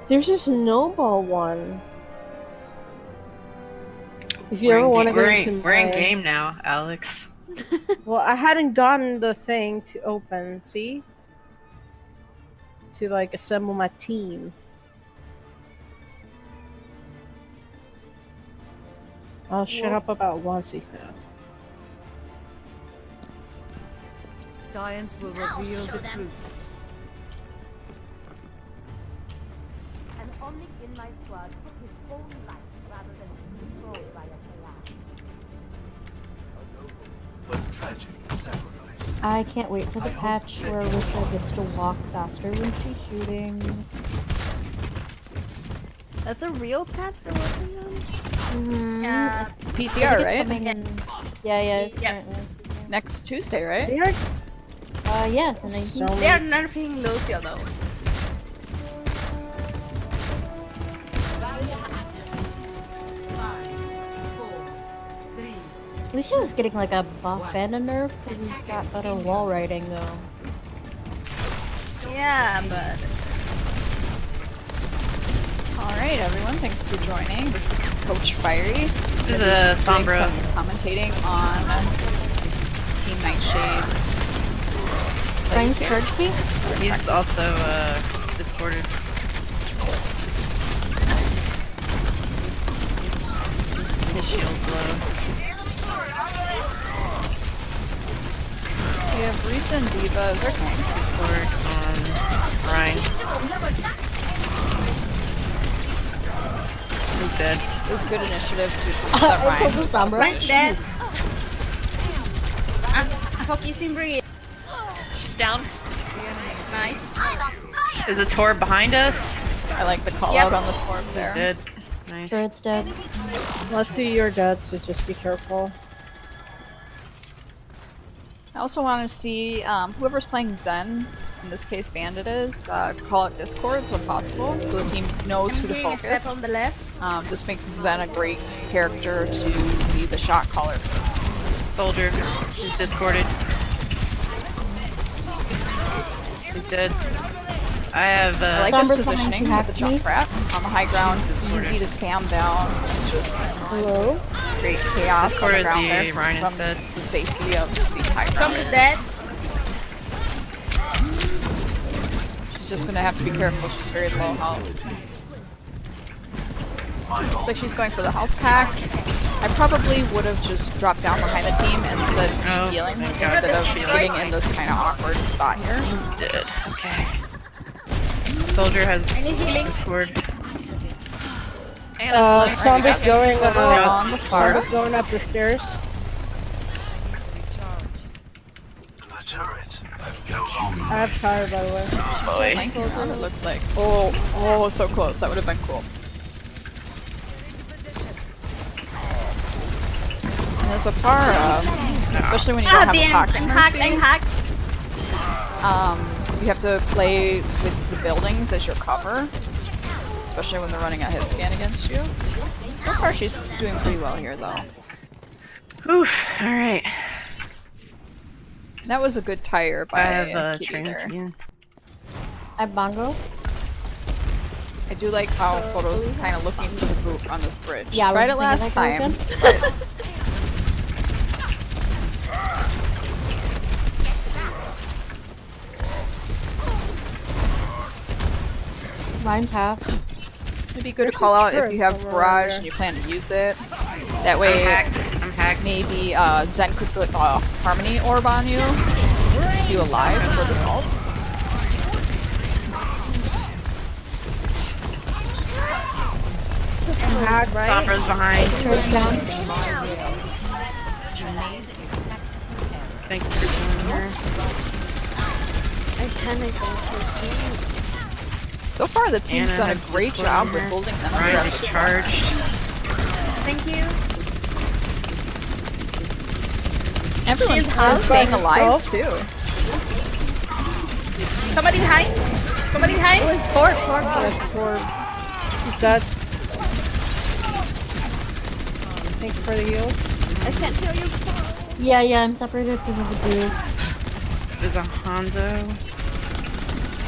There's a snowball one. If you ever want to go into we're in game now, Alex. Well, I hadn't gotten the thing to open, see? To like assemble my team. I'll shut up about onesies now. Science will reveal the truth. An Omnic in my squad took his own life rather than be destroyed by a callout. But tragic sacrifice. I can't wait for the patch where Alyssa gets to walk faster when she's shooting. That's a real patch they're working on? Yeah. PTR, right? Yeah, it's Yep. currently. Next Tuesday, right? They are Yeah, the so 19th. They are nerfing Lucio though. Lucio is getting like a buff and a nerf because he's got better wall riding though. Yeah, but Alright, everyone, thanks for joining. This is Coach Fiery. This is a Doing Sombra. some commentating on Team Nightshade's. Ryan's charged me? He's also discorded. His shield's low. We have Reese and Diva as our tanks. Discord on Ryan. He's dead. It was good initiative to push that Ryan. Sombra. Ryan's dead. I'm focusing Breed. She's down. Nice. There's a Tor behind us. I like the call Yep. out on the torp there. Dead. Nice. Turret's dead. Let's see, you're dead, so just be careful. I also want to see whoever's playing Zen, in this case Bandit is, call out Discords when possible, so the team knows who to Hearing a step focus. on the left. This makes Zen a great character to be the shot caller. Soldier. She's discorded. He's dead. I have I like Sombra's his behind positioning you, with the jump rat on the high ground. It's easy to spam down. It's just Hello? great chaos on the Discorded ground there the Ryan from instead. the safety of these high Trump is ground. dead. She's just gonna have to be careful. She's very low health. Looks like she's going for the health pack. I probably would have just dropped down behind the team and said Oh, healing thank God. instead of getting in this kind of awkward spot here. Dead. Okay. Soldier has I need healing. Discord. Sombra's going on the far. Sombra's going up the stairs. The turret. I've got you. I have fire, by the way. Boy. Soldier, it looks like. Oh, so close. That would have been cool. And so far, especially when you don't have a Damn, pocket I'm hacked, mercy, I'm hacked. you have to play with the buildings as your cover, especially when they're running a hit scan against you. So far, she's doing pretty well here, though. Oof. Alright. That was a good tire by I have Kitty trains there. again. I have Bongo. I do like how Photo's kind of looking for the boot on this bridge. Yeah, Tried it we're last just thinking time. that Ryan's half. It'd be good There's to call some out if you have turrets barrage somewhere and you plan to use it. That I'm way, hacked. I'm hacked. maybe Zen could put Harmony Orb on you, keep you alive for this ult. Hack, right? Sombra's behind. Turret's down. Thank you for joining her. So far, the team's Anna done a has great Discord job in with her. holding them Ryan throughout is this one. charged. Thank you. Everyone's She's still house staying by alive, herself. too. Somebody behind. Somebody behind. Torp. Yes, Tor. She's dead. Thank you for the heals. I can't heal you. Yeah, I'm separated because of the blue. There's a Hanzo.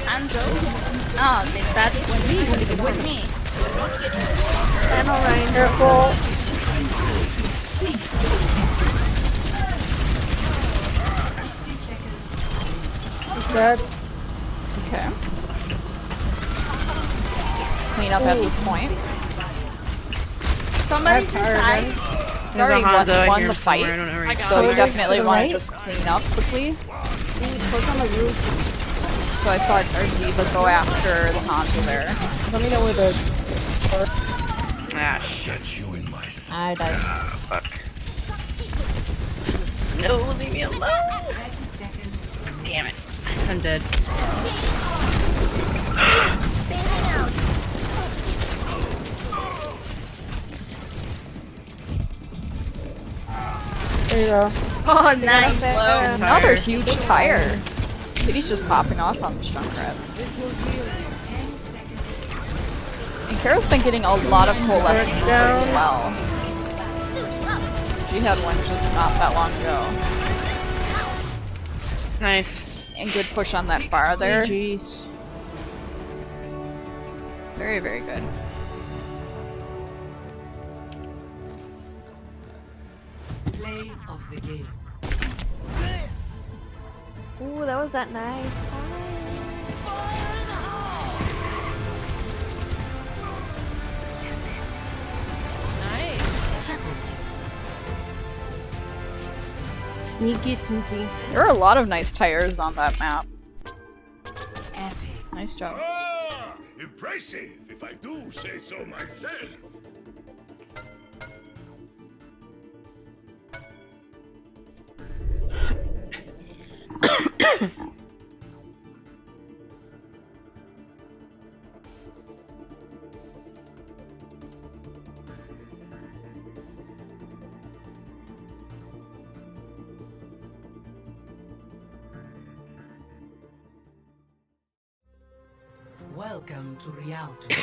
Hanzo. Ah, that with me. I'm alright. Careful. He's dead. Okay. Clean up at this point. Somebody That's just hard, died. We already Hanzo in won here the fight, somewhere, I don't know where he so you Soldiers definitely to the want right? to just clean up quickly. Close on the roof. So I saw our Diva go after the Hanzo there. Let me know where the... Ah, Got you in my sight. I died. fuck. No, leave me alone. Damn it. I'm dead. There you go. Oh, nice. Another huge tire. Kitty's just popping off on the Junkrat. And Kara's been getting a lot of coalescence down. as well. She had one just not that long ago. Nice. And good push on that bar there. Jeez. Very, very good. Play of the game. Ooh, that was that nice. Sneaky, sneaky. There are a lot of nice tires on that map. Epic. Nice job. Ah, impressive, if I do say so myself. Welcome to reality.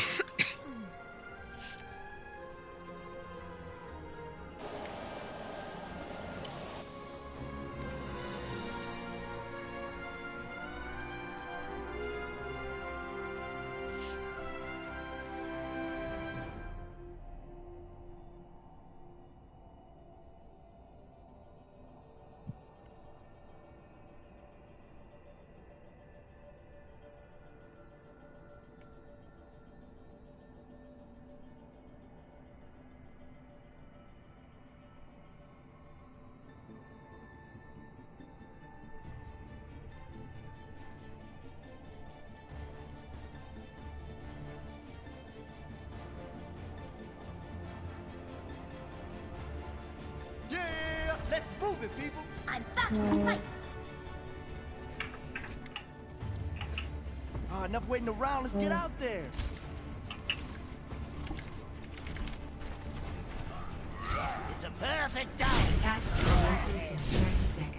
Yeah, let's move it, people. I'm back to the fight. Enough waiting around. Let's get out there. It's a perfect day. Attack commences in 30 seconds.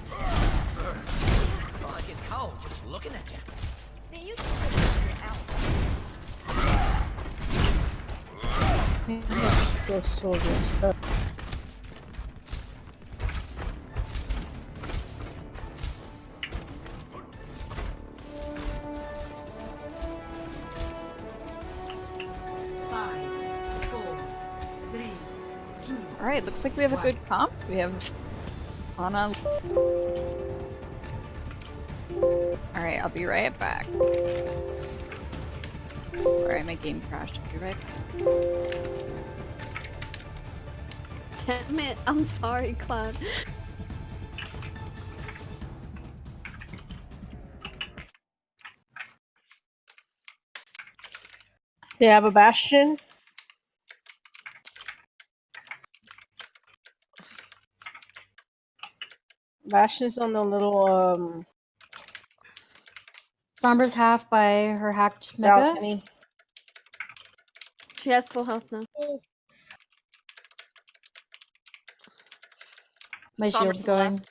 Oh, I get cold just looking at you. They usually figure it out. Those soldiers. Alright, looks like we have a good comp. We have Ana. Alright, I'll be right back. Sorry, my game crashed. I'll be right back. Damn it. I'm sorry, Cloud. They have a bastion. Bastion's on the little Sombra's half by her hacked mega. balcony. She has full health now. My shield's going.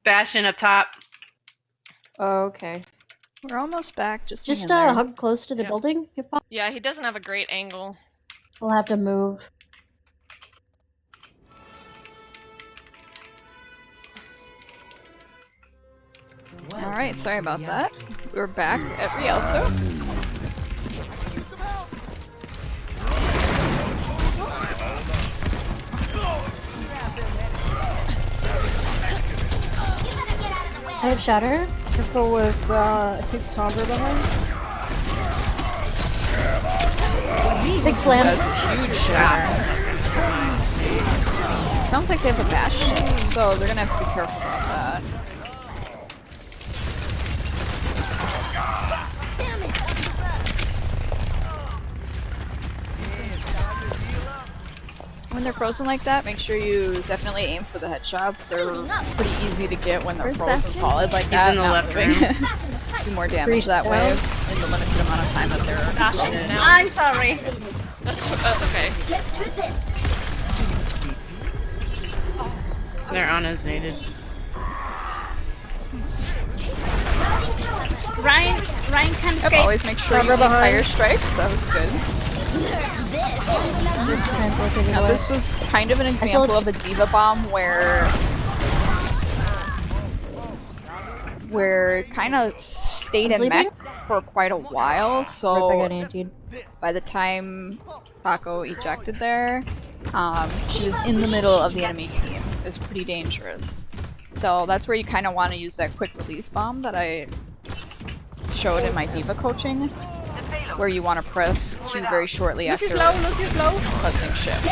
Bastion up top. Oh, okay. We're almost back. Just Just hang in there. hug close to the Yeah. building if possible. Yeah, he doesn't have a great angle. We'll have to move. Alright, sorry about that. We're back at Rialto. I have Shatter. Careful with, I think Sombra behind. Big slam. That's a huge shatter. Sounds like they have a bastion, so they're gonna have to be careful about that. When they're frozen like that, make sure you definitely aim for the headshots. They're pretty easy to get when they're frozen solid like that. in the not left moving. room. Do more damage Breach that down. way in the limited amount of time that they're Bastion's down. I'm sorry. That's okay. They're on as needed. Ryan can Yep, escape. always make sure you take fire strikes. That was good. Translocated Now away. this was kind of an still example have of a diva bomb where it kind of stayed in Sleeping? mech for quite a while. Right, I So got antied. by the time Taco ejected there, she was in the middle of the enemy team. It was pretty dangerous. So that's where you kind of want to use that quick release bomb that I showed in my diva coaching, where you want to press Q very shortly after pressing shift.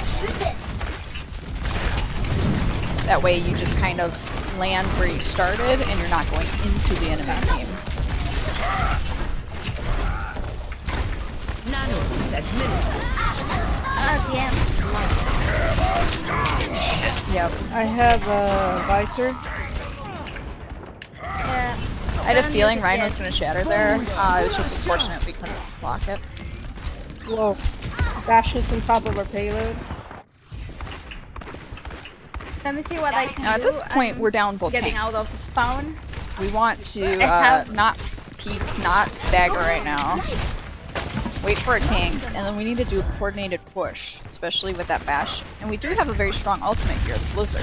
That way you just kind of land where you started and you're not going into the enemy team. Yep. I have a Visor. I had a feeling Ryan was going to shatter there. It was just unfortunate we couldn't block it. Whoa. Bashes on top of our payload. Let me see what I can Now at do. this point, we're down both Getting tanks. out of spawn. We want to have- not peek, not stagger right now. Wait for our tanks, and then we need to do a coordinated push, especially with that bash. And we do have a very strong ultimate here, the Blizzard.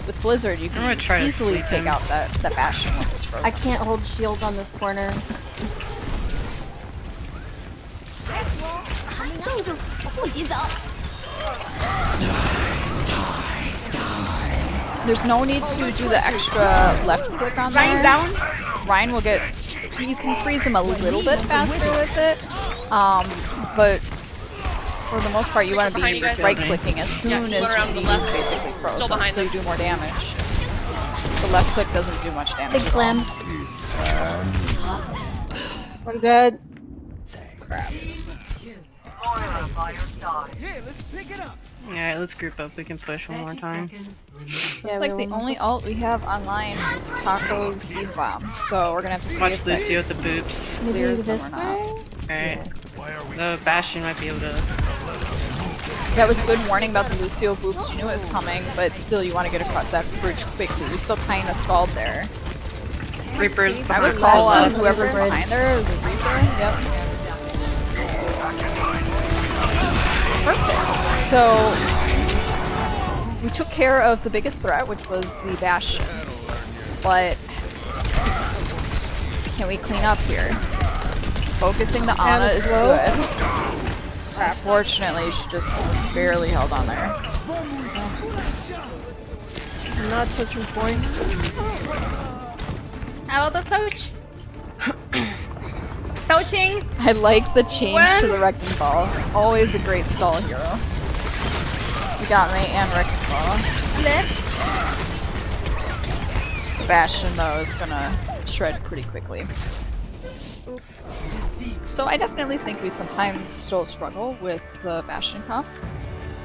With Blizzard, you I'm gonna can try to easily sleep take him. out that bastion with its frozen. I can't hold shield on this corner. There's no need to do the extra left click on there. Ryan down. Ryan will get... You can freeze him a little bit faster with it, but for the most part you want to Behind be you guys. right-clicking as soon Yeah, as go around the he left. is basically frozen, Still behind so you us. do more damage. The left click doesn't do much damage Big at all. slam. I'm dead. Alright, let's group up. We can push one more time. Yeah, Like the only ult we have online is Taco's Eve Bomb, so we're gonna have to see Watch if that Lucio with the boops. maybe clears them this or not. way. Alright. The Bastion might be able to. That was a good warning about the Lucio boops. You knew it was coming, but still you want to get across that bridge quickly. We still kind of stalled there. Reaper's I would behind call us. whoever's Bridge. behind there is a Reaper. Yep. Perfect. So we took care of the biggest threat, which was the Bastion. But can we clean up here? Focusing the Ana is slow. good. Unfortunately, she just barely held on there. I'm not touching point. Out of touch. Touching. I like the change to the Wrecking Ball. Always a great stall hero. You got me and Wrecking Ball. Left. Bastion though is gonna shred pretty quickly. So I definitely think we sometimes still struggle with the Bastion comp,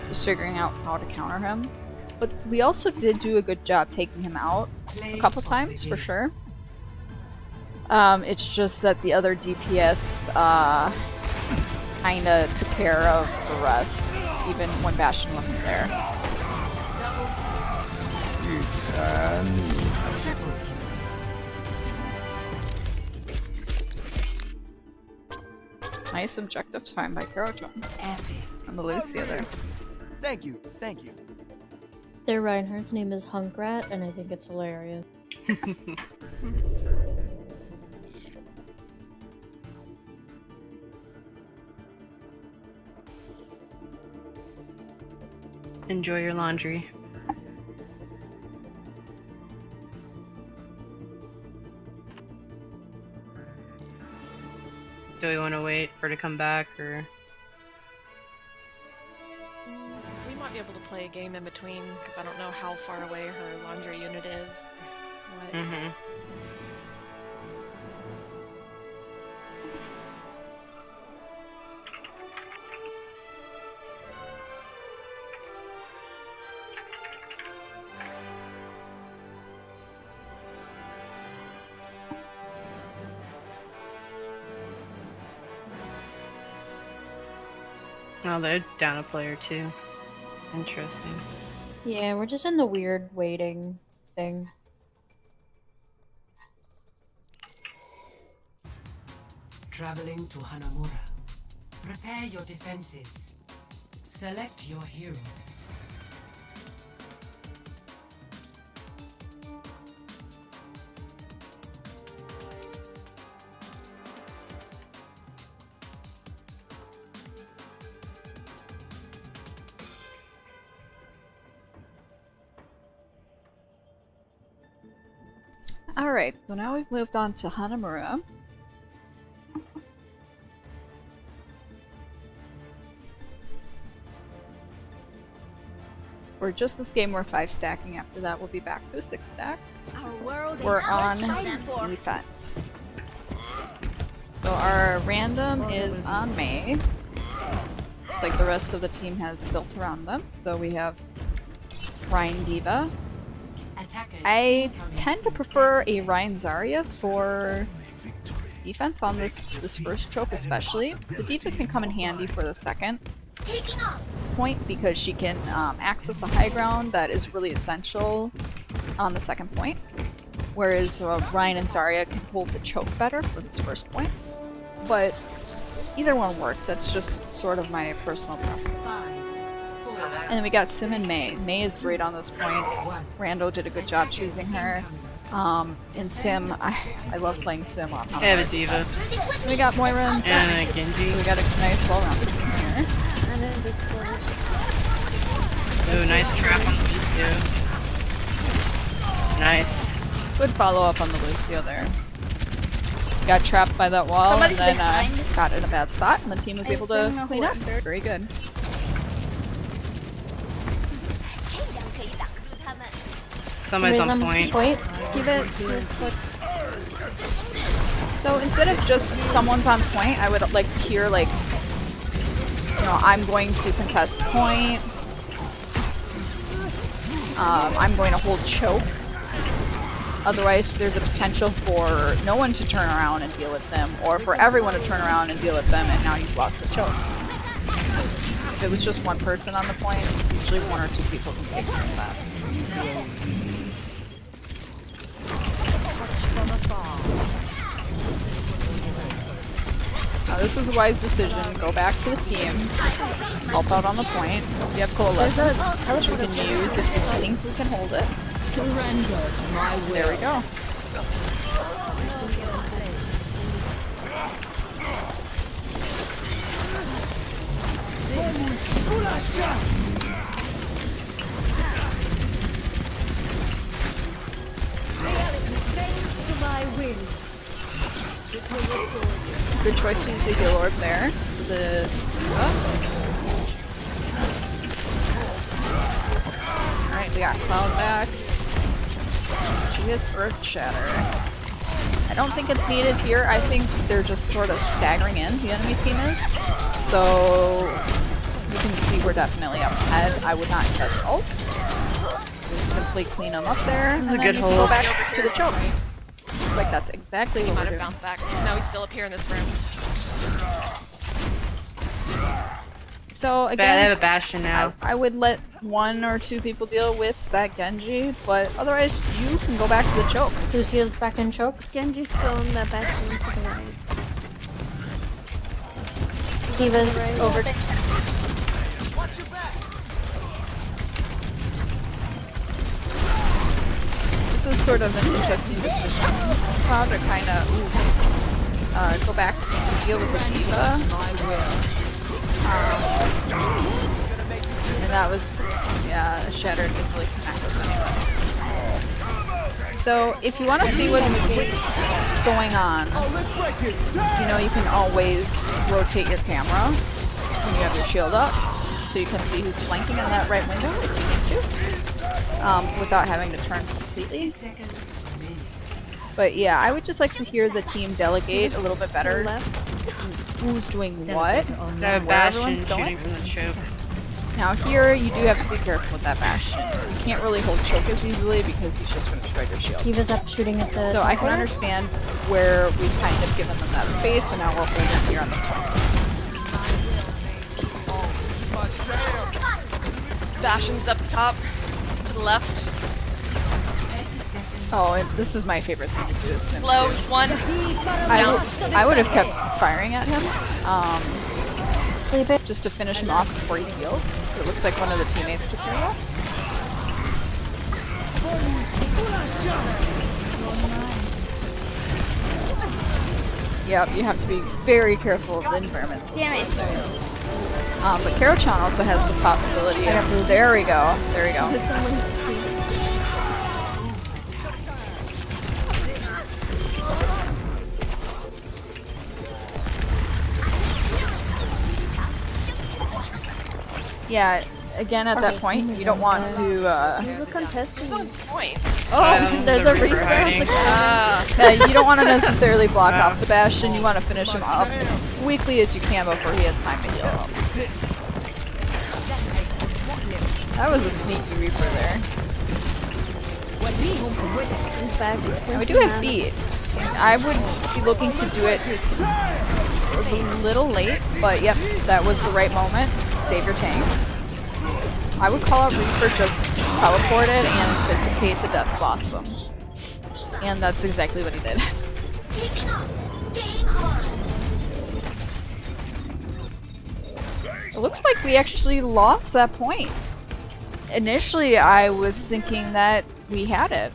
just figuring out how to counter him. But we also did do a good job taking him out a couple times for sure. It's just that the other DPS kinda took care of the rest, even when Bastion wasn't there. Nice objective time by Karocho. Epic. And the Lucia there. Thank you, thank you. Their Reinhardt's name is Hunkrat, and I think it's hilarious. Enjoy your laundry. Do we want to wait for her to come back, or? We might be able to play a game in between, because I don't know how far away her laundry unit is. What? Mm-hmm. Oh, they're down a player too. Interesting. Yeah, we're just in the weird waiting thing. Traveling to Hanamura. Prepare your defenses. Select your hero. Alright, so now we've moved on to Hanamura. For just this game, we're 5 stacking. After that, we'll be back to 6 stack. We're on defense. So our random is on Mei. It's like the rest of the team has built around them. So we have Ryan Diva. I tend to prefer a Ryan Zarya for defense on this first trope especially. The Diva can come in handy for the second point because she can access the high ground that is really essential on the second point. Whereas Ryan and Zarya can hold the choke better for this first point. But either one works, that's just sort of my personal preference. And then we got Sim and Mei. Mei is great on this point. Rando did a good job choosing her. In Sim, I love playing Sim on I have a Diva. We got Moira and a Genji. So we got a nice well-rounded team here. Ooh, nice trap on the Lucio. Nice. Good follow-up on the Lucio there. Got trapped by that wall Somebody's and then behind. got in a bad spot and the team was able to clean up. Very good. Somebody's on point. Give it. So instead of just someone's on point, I would like to hear like, you know, I'm going to contest point. I'm going to hold choke. Otherwise, there's a potential for no one to turn around and deal with them, or for everyone to turn around and deal with them, and now you've lost the choke. If it was just one person on the point, usually 1 or 2 people can take care of that. Now this was a wise decision. Go back to the team. Help out on the point. We have coalescence, which we can use if we think we can hold it. Surrender to my will. There we go. Good choice to use the heal orb there. The Alright, we got Cloud back. She is Earth Shatter. I don't think it's needed here. I think they're just sort of staggering in, the enemy team is. So you can see we're definitely up ahead. I would not test ults. Just simply clean them up there, and then you can go back to the choke. Looks like that's exactly what we're doing. Bounce back. Now he's still up here in this room. So again, Bad, I have a Bastion now. I would let 1 or 2 people deal with that Genji, but otherwise you can go back to the choke. Lucia's back in choke. Genji's still in the bathroom to the right. D.Va's over. This is sort of an interesting decision. How to kind of go back to deal with the D.Va. And that was, yeah, shattered didn't really connect with anything. So if you want to see what's going on, you know, you can always rotate your camera when you have your shield up, so you can see who's flanking in that right window if you need to, without having to turn completely. But yeah, I would just like to hear the team delegate a little bit better who's doing what, and where everyone's going. From the choke. Now here, you do have to be careful with that Bastion. You can't really hold choke as easily because he's just going to destroy your shield. D.Va's up shooting at the... So I can understand where we've kind of given them that space, and now we're holding here on the point. Bastion's up top, to the left. Oh, and this is my favorite thing to do. Slow, he's one. I would have kept firing at him, Sleep it. just to finish him off before he heals. It looks like one of the teammates took care of that. Yep, you have to be very careful of the environment. Damn it. But Karo-chan also has the possibility of... There we go. There we go. Yeah, again at that point, you don't want to... Who's a contestant? Point. Oh, there's a Reaper. you don't want to necessarily block off the Bastion, you want to finish him up as quickly as you can before he has time to heal up. That was a sneaky Reaper there. And we do have beat. I would be looking to do it. It was a little late, but yep, that was the right moment. Save your tank. I would call out Reaper, just teleport it and anticipate the Death Blossom. And that's exactly what he did. It looks like we actually lost that point. Initially, I was thinking that we had it.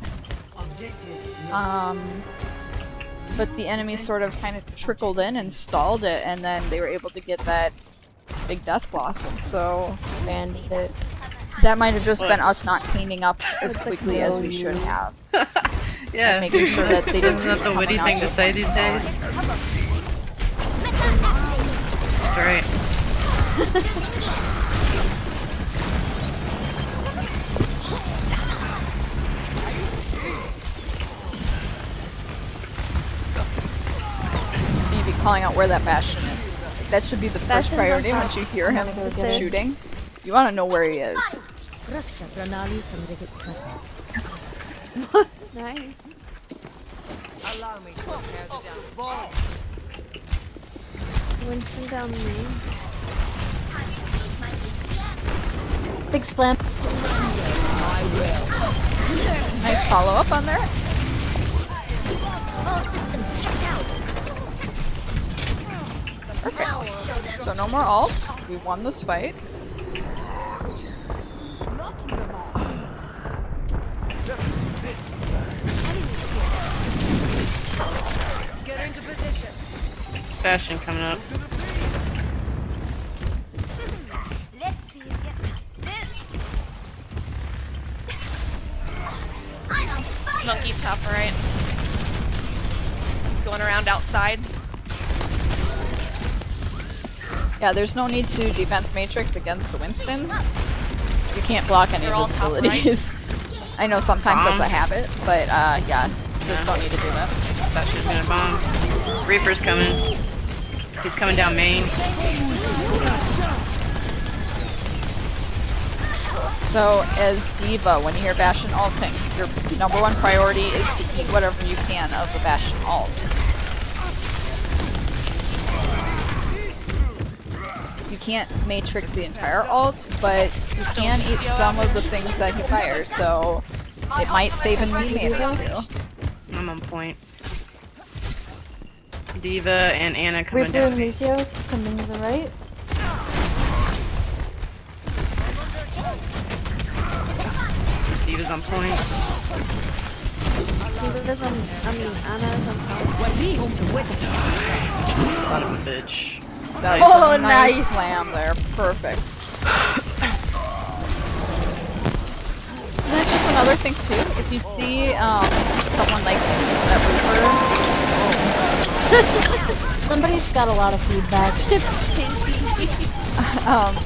But the enemy sort of kind of trickled in and stalled it, and then they were able to get that big Death Blossom, so Bandit. that might have just been us not cleaning up as quickly as we should have. Yeah, And making sure that they didn't isn't that the witty come thing out to say these days? That's right. Maybe calling out where that Bastion is. That should be the first priority once you hear him shooting. You want to know where he is. Nice. Allow me to prepare the down. Winston down main. Big splam. Nice follow up on there. Perfect. So no more ults. We won this fight. Get into position. Bastion coming up. Let's see you get this. Monkey top right. He's going around outside. Yeah, there's no need to defense matrix against a Winston. You can't block any They're of all his top abilities. I know sometimes that's a habit, but yeah, just don't need to do that. Thought she was gonna bomb. Reaper's coming. He's coming down main. So as D.Va, when you hear Bastion ulting, your number one priority is to eat whatever you can of the Bastion ult. You can't matrix the entire ult, but you can eat some of the things that he fires, so it might save a teammate or two. I'm on point. Diva and Anna coming Reaper down. and Lucio coming to the right. Diva's on point. Diva's on, Anna's on top. Son of a bitch. That was a nice slam there. Perfect. And that's just another thing too. If you see someone like that Reaper, Somebody's got a lot of feedback.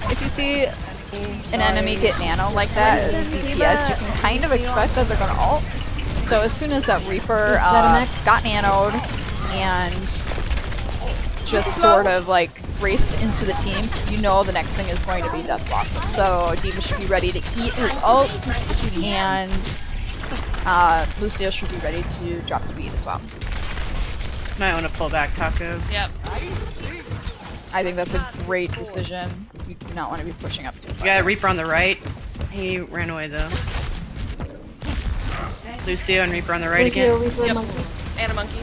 if you see an enemy get nano like that as DPS, you can kind of expect that they're gonna ult. So as soon as that Reaper got nanoed and just sort of like wraithed into the team, you know the next thing is going to be Death Blossom. So Diva should be ready to eat his ult, and Lucio should be ready to drop the beat as well. Might want to pull back, Taco. Yep. I think that's a great decision. You do not want to be pushing up too You far. got a Reaper on the right. He ran away though. Lucio and Reaper on the right Lucio, again. Reaper, monkey. And a monkey.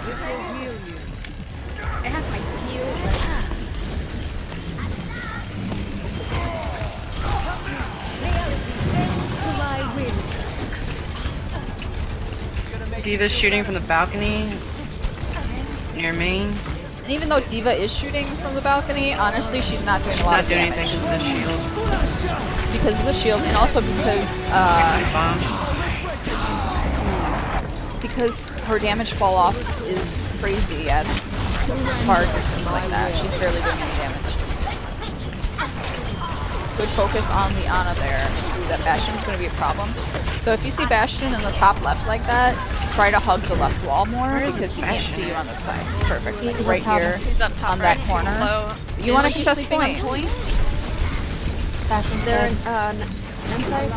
This will heal you. Diva's shooting from the balcony near main. And even though Diva is shooting from the balcony, honestly, she's not doing a lot Not of doing damage. anything because of the shield. Because of the shield, and also because her damage fall off is crazy at far distance like that. She's barely doing any damage. Good focus on the Ana there. Ooh, that Bastion's going to be a problem. So if you see Bastion in the top left like that, try to hug the left wall more because he can't see you on this side. Perfect. He's Right up top. here He's up top on right. that corner. Slow. You want to contest point. Fashion's They're dead. inside.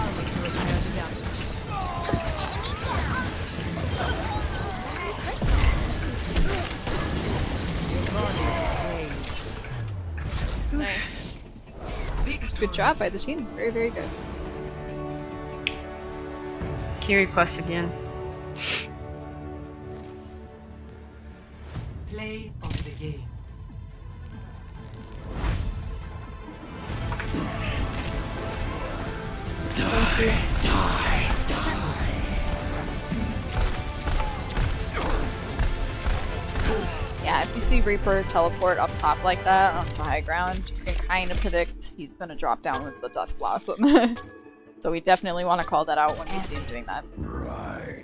Nice. Good job by the team. Very, very good. Key request again. Play of the game. Yeah, if you see Reaper teleport up top like that on the high ground, you can kind of predict he's going to drop down with the Death Blossom. So we definitely want to call that out when we see him doing that. Right.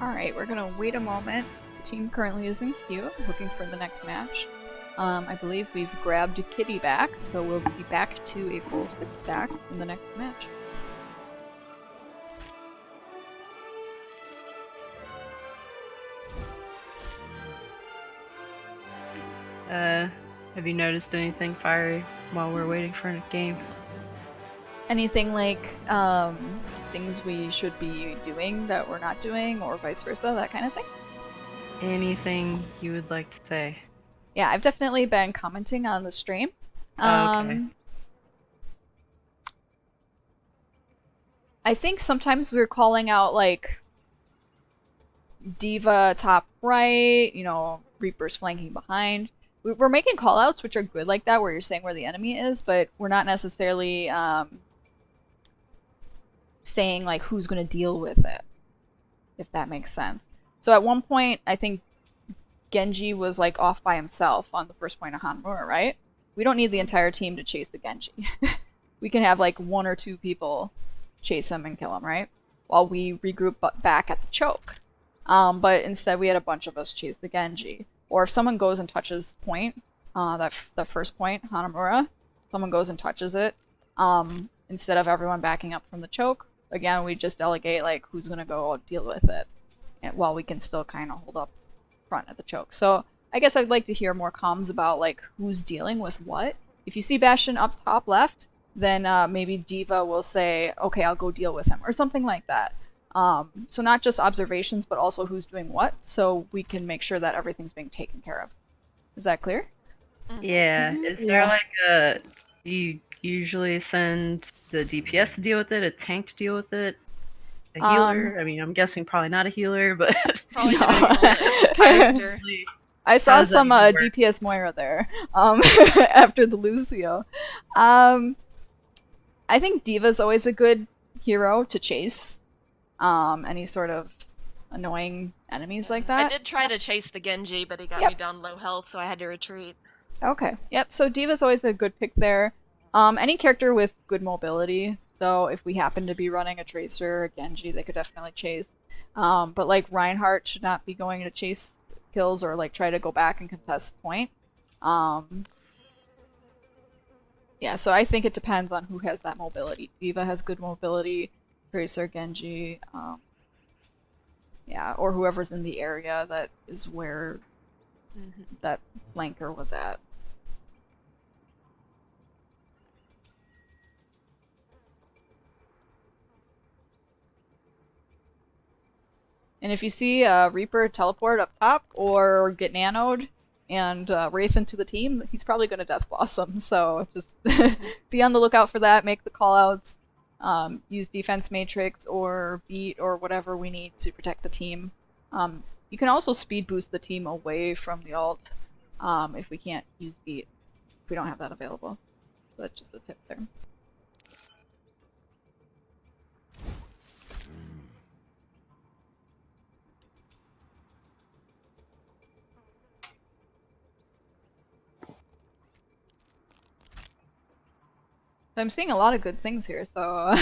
Alright, we're going to wait a moment. The team currently is in queue, looking for the next match. I believe we've grabbed Kitty back, so we'll be back to a full 6 stack in the next match. Have you noticed anything fiery while we're waiting for a game? Anything like things we should be doing that we're not doing, or vice versa, that kind of thing? Anything you would like to say? Yeah, I've definitely been commenting on the stream. Okay. I think sometimes we're calling out like Diva top right, you know, Reaper's flanking behind. We're making callouts which are good like that, where you're saying where the enemy is, but we're not necessarily saying like who's going to deal with it, if that makes sense. So at one point, I think Genji was like off by himself on the first point of Hanamura, right? We don't need the entire team to chase the Genji. We can have like 1 or 2 people chase him and kill him, right? While we regroup back at the choke. But instead we had a bunch of us chase the Genji. Or if someone goes and touches point, that first point, Hanamura, someone goes and touches it, instead of everyone backing up from the choke, again, we just delegate like who's gonna go deal with it, and while we can still kind of hold up front at the choke. So I guess I'd like to hear more comms about like who's dealing with what. If you see Bastion up top left, then maybe Diva will say, okay, I'll go deal with him, or something like that. So not just observations, but also who's doing what, so we can make sure that everything's being taken care of. Is that clear? Yeah. Is there like a... You usually send the DPS to deal with it, a tank to deal with it, a healer? I mean, I'm guessing probably not a healer, but... Probably not. Character. I saw some DPS Moira there after the Lucio. I think Diva's always a good hero to chase any sort of annoying enemies like that. I did try to chase the Genji, but he got me down low health, so I had to retreat. Okay. Yep, so Diva's always a good pick there. Any character with good mobility. So if we happen to be running a Tracer or Genji, they could definitely chase. But like Reinhardt should not be going to chase kills or like try to go back and contest point. Yeah, so I think it depends on who has that mobility. Diva has good mobility, Tracer, Genji, yeah, or whoever's in the area that is where that flanker was at. And if you see Reaper teleport up top or get nanoed and Wraith into the team, he's probably going to Death Blossom. So just be on the lookout for that, make the callouts, use Defense Matrix or Beat or whatever we need to protect the team. You can also speed boost the team away from the ult if we can't use Beat, if we don't have that available. So that's just a tip there. I'm seeing a lot of good things here, so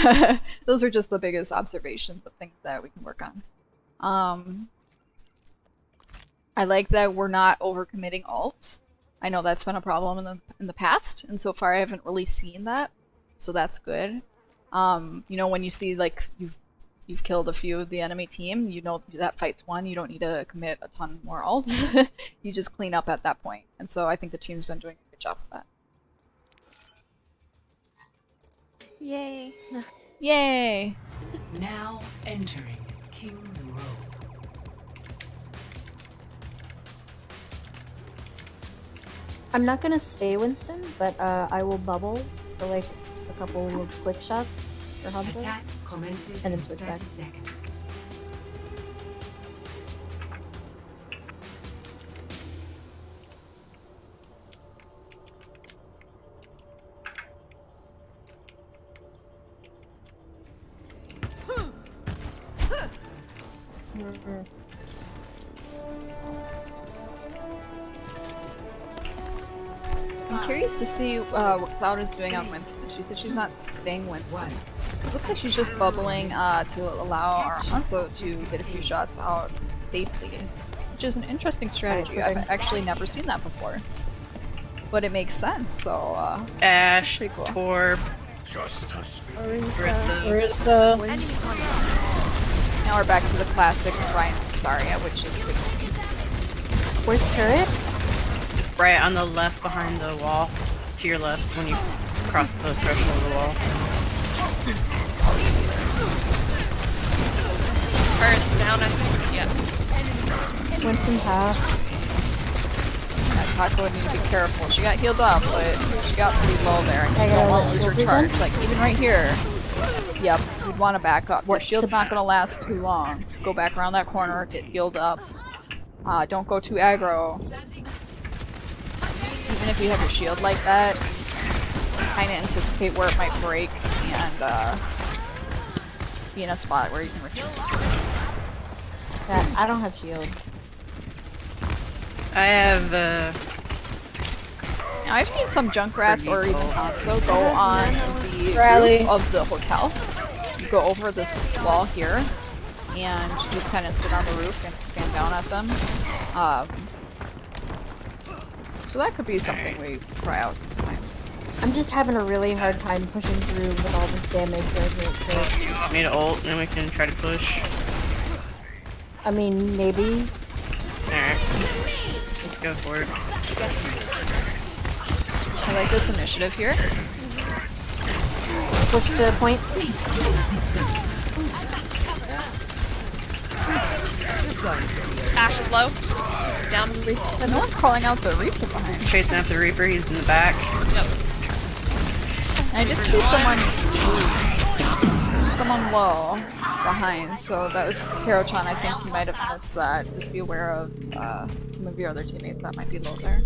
those are just the biggest observations of things that we can work on. I like that we're not overcommitting ults. I know that's been a problem in the past, and so far I haven't really seen that, so that's good. You know, when you see like you've killed a few of the enemy team, you know that fight's won. You don't need to commit a ton more ults. You just clean up at that point, and so I think the team's been doing a good job of that. Yay. Yay! Now entering King's Row. I'm not gonna stay Winston, but I will bubble for like a couple of quick shots for Hanzo, Attack commences and then in switch 30 back. seconds. I'm curious to see what Cloud is doing on Winston. She said she's not staying Winston. It looks like she's just bubbling to allow our Hanzo to get a few shots out safely, which is an interesting strategy. I've actually never seen that before, but it makes sense. So Ash, pretty cool. Torb, Orisa. Now we're back to the classic Ryan Zarya, which is good to see. Where's turret? right on the left behind the wall. To your left when you cross the threshold of the wall. Turret's down, I think. Yep. Winston's half. Taco would need to be careful. She got healed up, but she got pretty low there. And you don't want to lose her charge. Like, even right here. Yep, you'd want to back up. Your shield's not going to last too long. Go back around that corner, get healed up. Don't go too aggro. Even if you have your shield like that, kind of anticipate where it might break and be in a spot where you can retreat. Yeah, I don't have shield. I have Now, I've seen some Junkrats or even Hanzo go on the roof of the hotel. You go over this wall here, and you just kind of sit on the roof and expand down at them. So that could be something we try out sometime. I'm just having a really hard time pushing through with all this damage right here. So. you want me to ult and then we can try to push? I mean, maybe. Alright. Go for it. I like this initiative here. Push to point. Ash is low. Down. No one's calling out the Risa behind. Chasing after the Reaper, he's in the back. Yep. I did see someone low behind, so that was Karochan. I think you might have missed that. Just be aware of some of your other teammates that might be low there.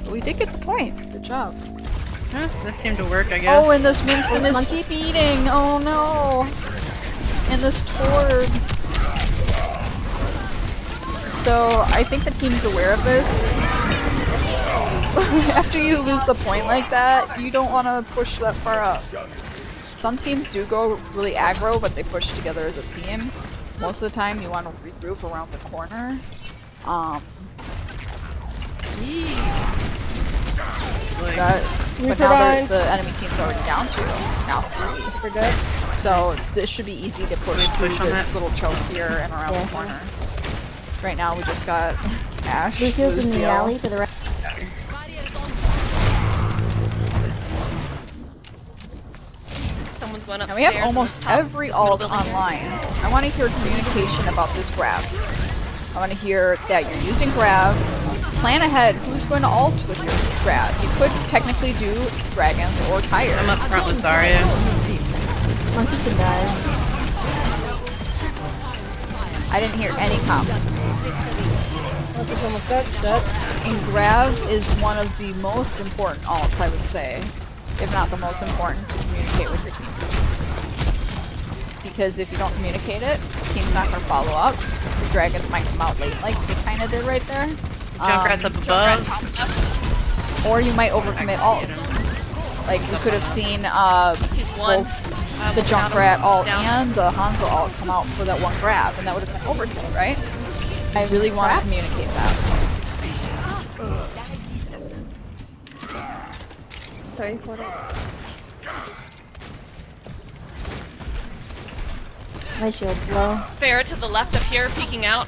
But we did get the point. Good job. That seemed to work, I guess. Oh, and this Winston is feeding! Oh no! And this Tord. So, I think the team's aware of this. After you lose the point like that, you don't want to push that far up. Some teams do go really aggro, but they push together as a team. Most of the time, you want to regroup around the corner. But now the enemy team's already down 2. Now 3. For good. So this should be easy to push through this little choke here and around the corner. Right now we just got Ash. Lucio's in the alley to the right. Someone's going And upstairs. we have almost every ult online. I want to hear communication about this grab. I want to hear that you're using grab. Plan ahead who's going to ult with your grab. You could technically do dragons or tires. I'm up front with Zarya. Monkey can die. I didn't hear any comms. Monkey's almost dead. And grab is one of the most important ults, I would say. If not the most important to communicate with your team. Because if you don't communicate it, the team's not going to follow up. The dragons might come out late like they kind of did right there. Junkrat's up above. Or you might overcommit ults. Like we could have seen both the Junkrat ult and the Hanzo ult come out for that one grab, and that would have been overkill, right? I really want to communicate that. Sorry for that. My shield's low. Fair to the left of here, peeking out.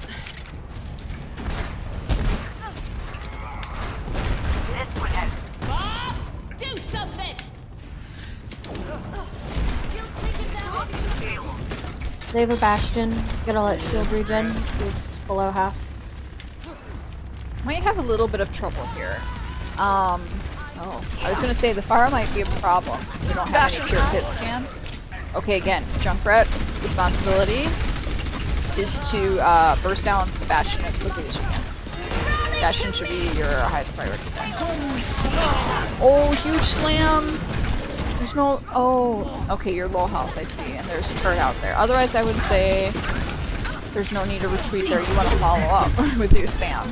Do something! They have a Bastion. Gotta let shield regen. It's below half. Might have a little bit of trouble here. Oh, I was gonna say the fire might be a problem since we don't have any pure hit scan. Okay, again, Junkrat responsibility is to burst down Bastion as quickly as you can. Bastion should be your highest priority there. Oh, huge slam! There's no... Oh, okay, you're low health, I see, and there's a turret out there. Otherwise, I would say there's no need to retreat there. You want to follow up with your spam.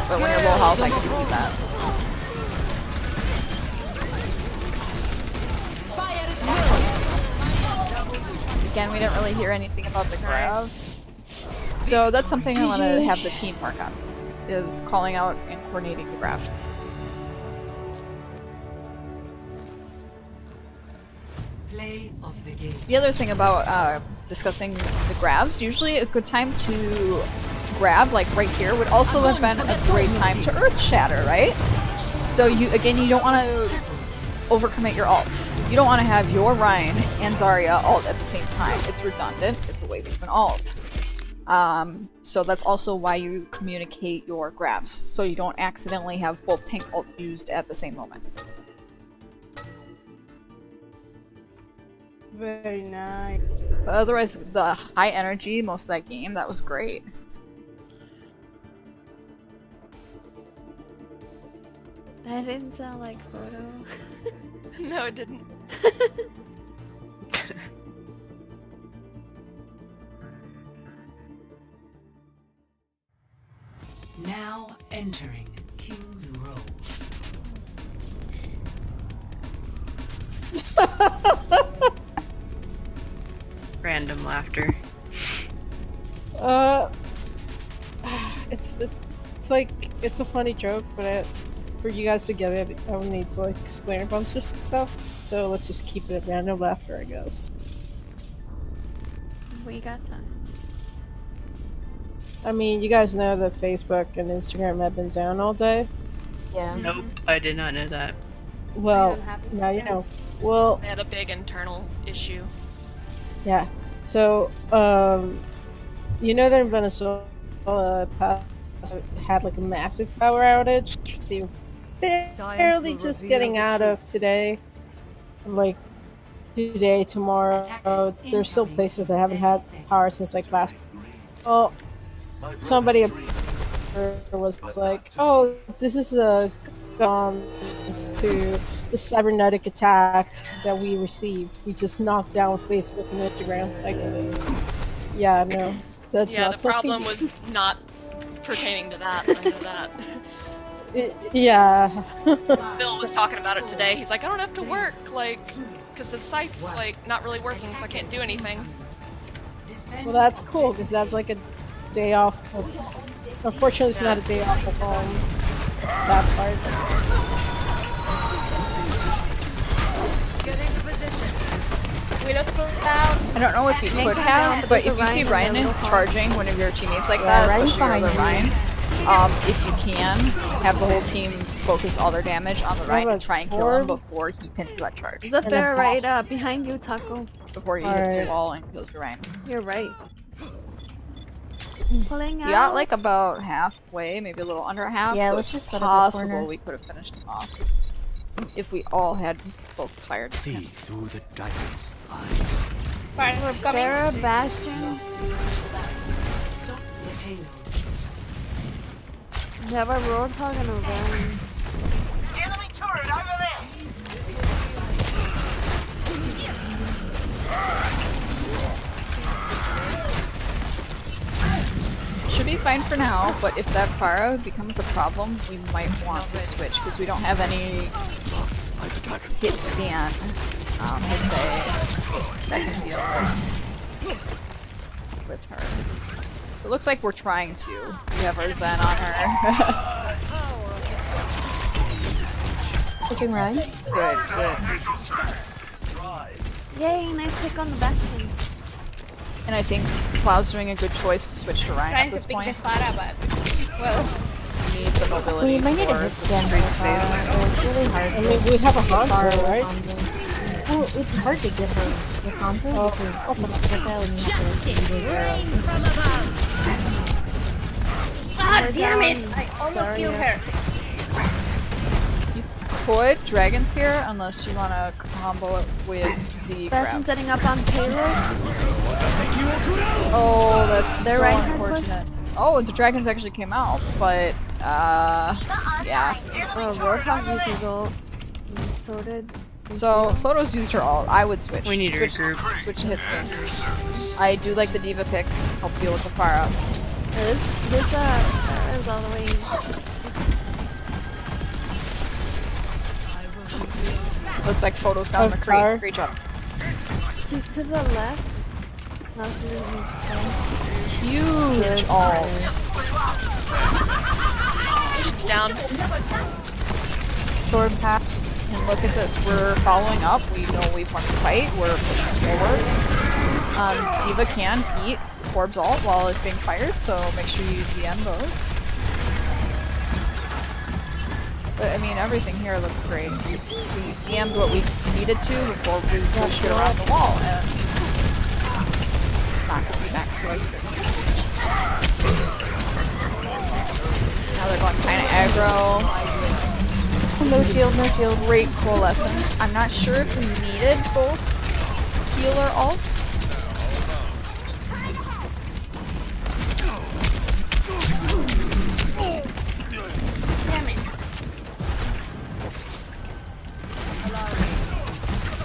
But when you're low health, I can see that. Again, we didn't really hear anything about the grab. So that's something I want to have the team work on, is calling out and coordinating the grab. Play of the game. The other thing about discussing the grabs, usually a good time to grab, like right here, would also have been a great time to Earth Shatter, right? So you don't want to overcommit your ults. You don't want to have your Ryan and Zarya ult at the same time. It's redundant. It's a waste of an ult. So that's also why you communicate your grabs, so you don't accidentally have both tank ults used at the same moment. Very nice. But otherwise, the high energy most of that game, that was great. That didn't sound like photo. No, it didn't. Now entering King's Row. Random laughter. It's like, it's a funny joke, but for you guys to get it, I would need to like explain a bunch of stuff. So let's just keep it at random laughter, I guess. We got time. I mean, you guys know that Facebook and Instagram have been down all day. Yeah. Nope, I did not know that. Well, now you know. Well, They had a big internal issue. yeah. So, you know that in Venezuela, had like a massive power outage. They were barely just getting out of today. Like today, tomorrow. There's still places that haven't had power since like last. Well, somebody was like, "Oh, this is a to the cybernetic attack that we received. We just knocked down Facebook and Instagram." Like, yeah, no, that's Yeah, not the something. problem was not pertaining to that. I know that. Yeah. Bill was talking about it today. He's like, I don't have to work, like, because the site's like not really working, so I can't do anything. Well, that's cool because that's like a day off. Unfortunately, it's not a day off of home. It's a sad part. Get into position. We look down. I don't know if you could have, but if you see Ryan charging one of your teammates like that, especially the Ryan, if you can, have the whole team focus all their damage on the Ryan and try and kill him before he pins that charge. There's a fair right behind you, Taco. Before he hits the wall and kills your Ryan. You're right. Pulling out. We got like about halfway, maybe a little under half. Yeah, so let's it's just set up a possible corner. we could have finished him off if we all had focus fired. See through the dragon's eyes. There are bastions. We have a roadhog and a van. Enemy turret over there. Should be fine for now, but if that Pharah becomes a problem, we might want to switch because we don't have any hit scan per se that can deal with her. It looks like we're trying to. We have our Zen on her. Switching Ryan. Good, good. Yay, nice pick on the bastion. And I think Cloud's doing a good choice to switch to Ryan at this point. Well, We need the mobility. We might need a for hit scan street for space. Farah. It's really hard. I mean, we have a Hanzo, right? Well, it's hard to get her the console because you get that and you have to use those arrows. God damn it! I almost killed her. You could dragons here unless you want to combo it with the Bastion grab. setting up on payload. Oh, that's They're so right hand unfortunate. Oh, the dragons actually came out, but yeah. Roadhog uses ult. So did. So Photos used her ult. I would switch. We need to switch, regroup. switch to hit thing. I do like the D.Va pick. Help deal with the Pharah. This is all the way. Looks like Photos down the Pharah. crate. Great job. She's to the left. Now she's in Huge ult. she's down. Storm's hat. And look at this, we're following up. We know we want to fight. We're pushing forward. D.Va can eat Corb's ult while it's being fired, so make sure you DM those. But I mean, everything here looks great. We DM'd what we needed to before we pushed it around the wall, and not gonna be back so it's good. Now they're going kind of aggro. No shield, no shield. Great coalescence. I'm not sure if we needed both healer ults.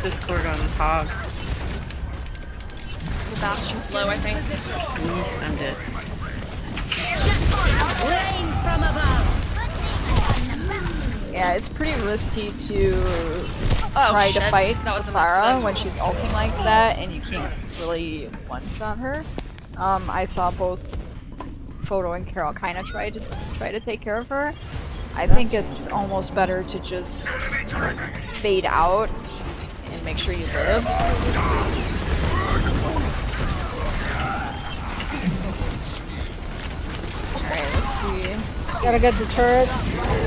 Discord on top. The bastion's low, I think. I'm dead. Flames from above. Yeah, it's pretty risky to Oh, try shit. to fight That was an Clara accident. when she's ulting like that, and you can't really one-shot her. I saw both Photo and Carol kind of try to take care of her. I think it's almost better to just fade out and make sure you live. Alright, let's see. Gotta get the turret.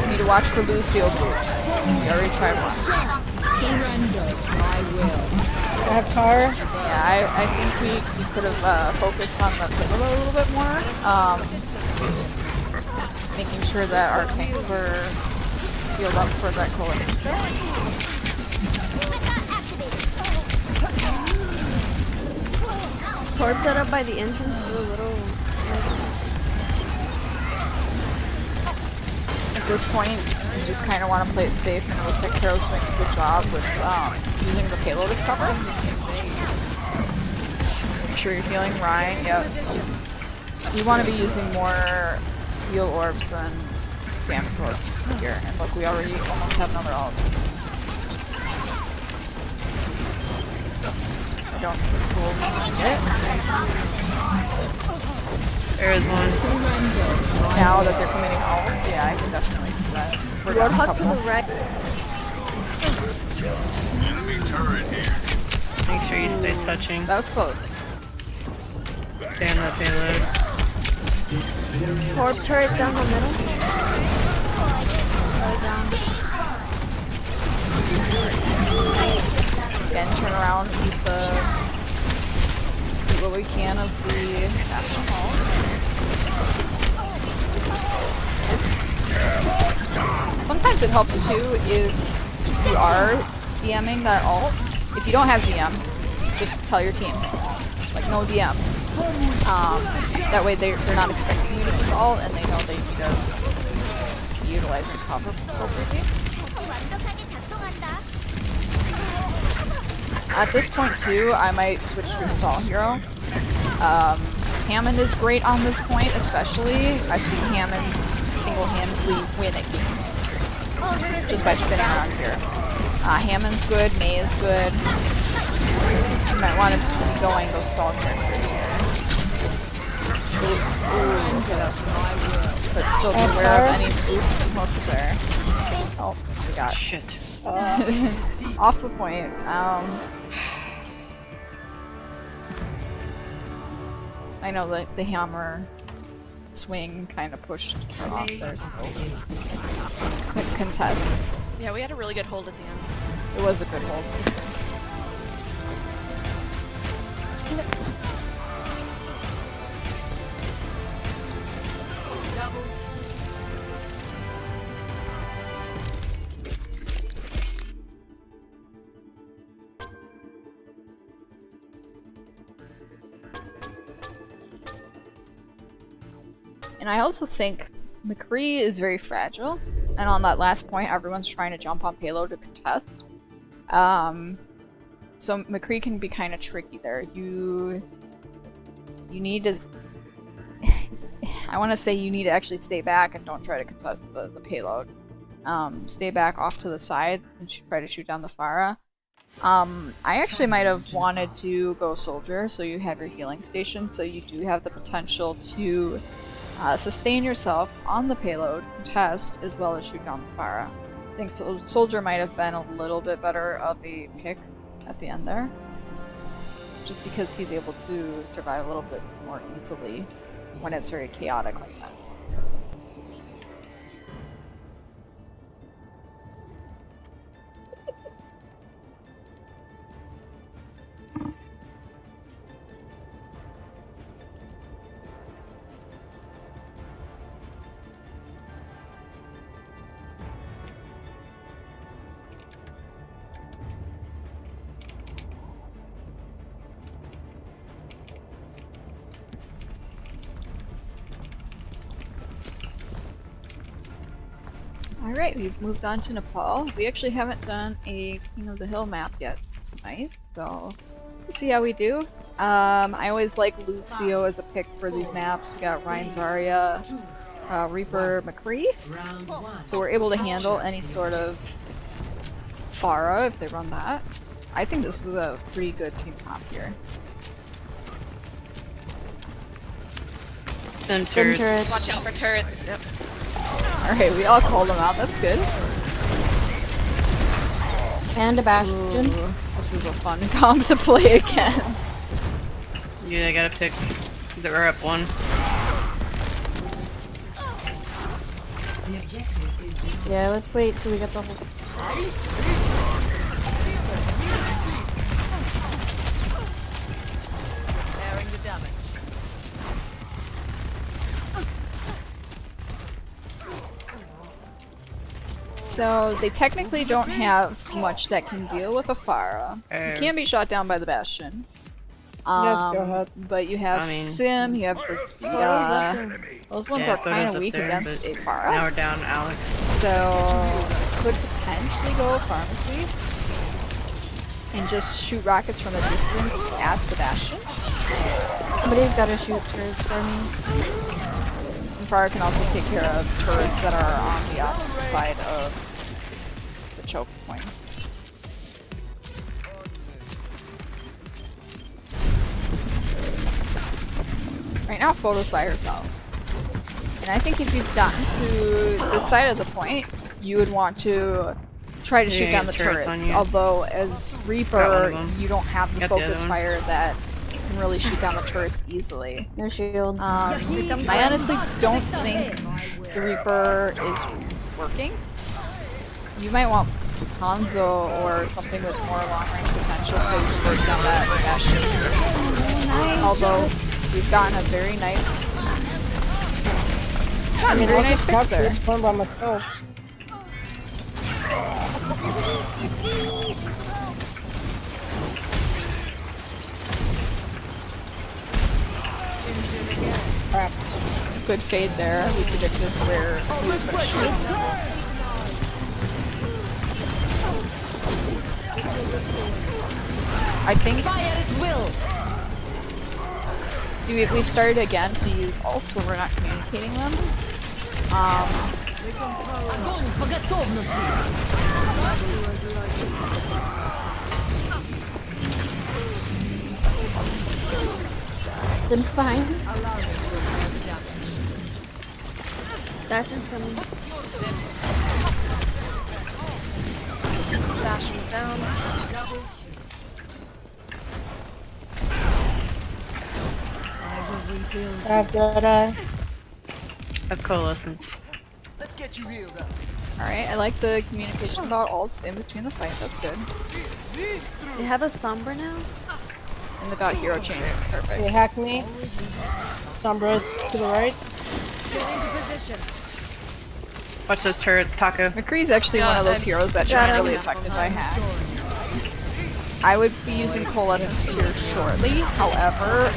We need to watch for Lucio groups. We already tried one. I have Tara. Yeah, I think we could have focused on the payload a little bit more. Making sure that our tanks were healed up for that coalition. Port set up by the entrance is a little... At this point, you just kind of want to play it safe, and it looks like Carol's doing a good job with using the payload as cover. Make sure you're healing Ryan, yep. We want to be using more heal orbs than damage orbs here, and look, we already almost have another ult. I don't need it. There is one. Now that they're committing ults, yeah, I can definitely do that. We're down a Roadhog couple. to the right. Enemy turret here. Make sure you stay touching. That was close. Stay on that payload. Port turret down the middle. Down. Again, turn around, eat what we can of the alcohol. Sometimes it helps too if you are DMing that ult. If you don't have DM, just tell your team, like no DM. That way they're not expecting you to use ult, and they know they need to be utilizing cover appropriately. At this point too, I might switch to a stall hero. Hammond is great on this point, especially. I've seen Hammond single-handedly win a game just by spinning around here. Hammond's good, May is good. You might want to be going those stall characters here. But still be aware of any oops and hooks there. Oh, we got shit. Off the point. I know that the hammer swing kind of pushed her off there, so couldn't contest. Yeah, we had a really good hold at the end. It was a good hold. And I also think McCree is very fragile, and on that last point, everyone's trying to jump on payload to contest. So McCree can be kind of tricky there. You need to... I want to say you need to actually stay back and don't try to contest the payload. Stay back off to the side and try to shoot down the Pharah. I actually might have wanted to go soldier, so you have your healing station, so you do have the potential to sustain yourself on the payload, contest, as well as shoot down the Pharah. I think soldier might have been a little bit better of a pick at the end there, just because he's able to survive a little bit more easily when it's very chaotic like that. Alright, we've moved on to Nepal. We actually haven't done a King of the Hill map yet tonight, so we'll see how we do. I always like Lucio as a pick for these maps. We got Ryan Zarya, Reaper McCree, so we're able to handle any sort of Pharah if they run that. I think this is a pretty good team comp here. Turrets. Watch out for turrets. Yep. Alright, we all called them out, that's good. And a Bastion. Ooh, this is a fun comp to play again. Yeah, I gotta pick the up one. The objective is Yeah, let's wait till we get the whole. Bearing the damage. So they technically don't have much that can deal with a Pharah. You can be shot down by the Bastion. Yes, go ahead. But you have Sim, you have Bertia. Those ones are kind of weak against a Pharah. Now we're down Alex. So could potentially go Pharmacy and just shoot rockets from a distance at the Bastion. Somebody's got to shoot turrets for me. And Pharah can also take care of turrets that are on the opposite side of the choke point. Right now, Photo's by herself. And I think if you've gotten to this side of the point, you would want to try to shoot down the turrets. Although, as Reaper, you don't have the focus fire that can really shoot down the turrets easily. No shield. I honestly don't think the Reaper is working. You might want Hanzo or something with more long-range potential to burst down that Bastion. Although, we've gotten a very nice... I mean, I just got there. this one by myself. Crap. It's a good fade there. We predicted where he was going to shoot. I think we've started again to use ults when we're not communicating them. Sim's behind. Bastion's coming. Bastion's down. After Of coalescence. Let's get you healed up. Alright, I like the communication about ults in between the fight. That's good. They have a Sombra now? And the god hero chain. Perfect. they hack me. Sombra's to the right. Watch those turrets, Taco. McCree's actually one of those heroes that's not really affected by hack. I would be using Coalescence here shortly, however,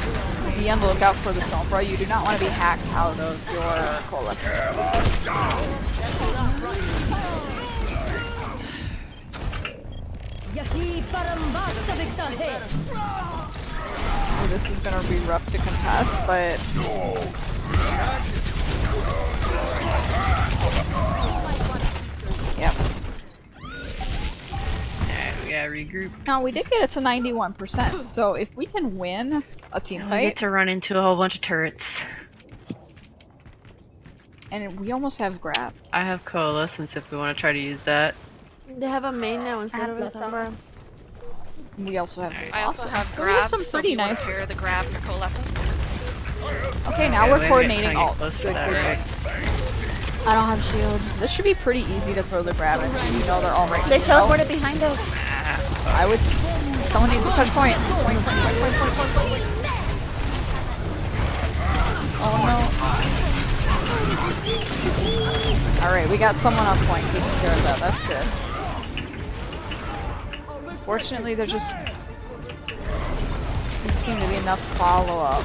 be on the lookout for the Sombra. You do not want to be hacked out of your Coalescence. Oh, this is gonna be rough to contest, but... Yep. We gotta regroup. Now, we did get it to 91%, so if we can win a team We fight... get to run into a whole bunch of turrets. And we almost have grab. I have coalescence if we want to try to use that. They have a main now instead of a Sombra. We also have... I also have So we have grab, some so if pretty you want nice... to pair the grab for coalescence. Okay, now Yeah, we're we coordinating gotta get ults. close to Good, that, good, right? good. I don't have shield. This should be pretty easy to throw the grab into. You know they're all right. They teleported behind us. I would... Someone needs a touch point. Point. Oh no. Alright, we got someone on point taking care of that. That's good. Fortunately, there just didn't seem to be enough follow-up.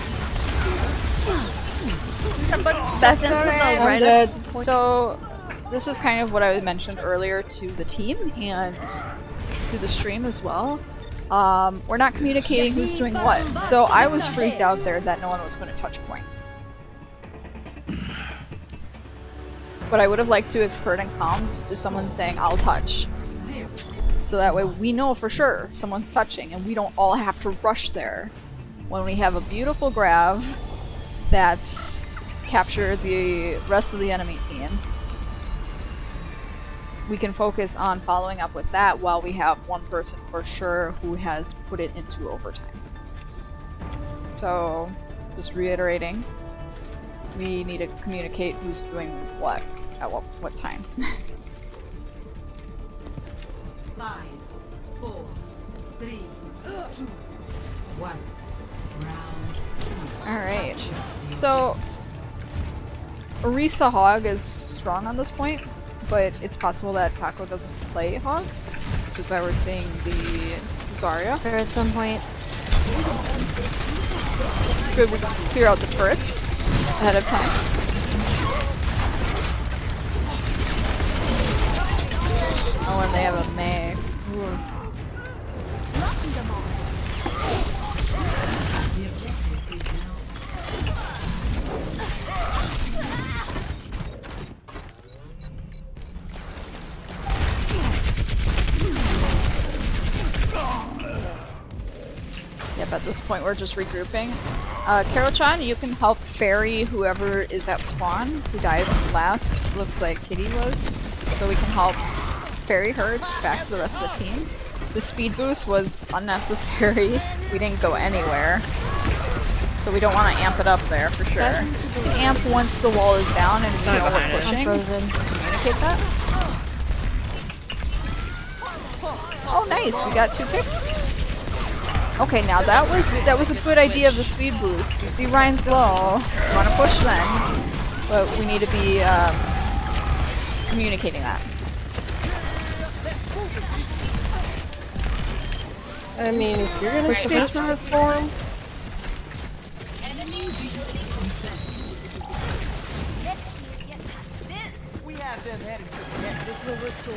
Bastion's to the I'm right dead. of the point. So, this is kind of what I mentioned earlier to the team and to the stream as well. We're not communicating who's doing what. So I was freaked out there that no one was going to touch point. What I would have liked to have heard in comms is someone saying, I'll touch. So that way we know for sure someone's touching and we don't all have to rush there. When we have a beautiful grab that's captured the rest of the enemy team, we can focus on following up with that while we have one person for sure who has put it into overtime. So, just reiterating, we need to communicate who's doing what. At what time? 5, 4, 3, 2, 1. Round 2. Alright. So, Orisa Hog is strong on this point, but it's possible that Taco doesn't play Hog, which is why we're seeing the Zarya. Or at some point. It's good we can clear out the turrets ahead of time. Oh, and they have a Mei. Ooh. Yep, at this point we're just regrouping. Karo-chan, you can help ferry whoever is at spawn who died last. Looks like Kitty was. So we can help ferry her back to the rest of the team. The speed boost was unnecessary. We didn't go anywhere. So we don't want to amp it up there for sure. We can amp once the wall is down and we know we're pushing. I'm frozen. Communicate that. Oh nice, we got 2 picks. Okay, now that was a good idea of the speed boost. You see Ryan's low. You want to push then, but we need to be communicating that. I mean, if you're gonna stick to reform, We have them heading to the net. This will restore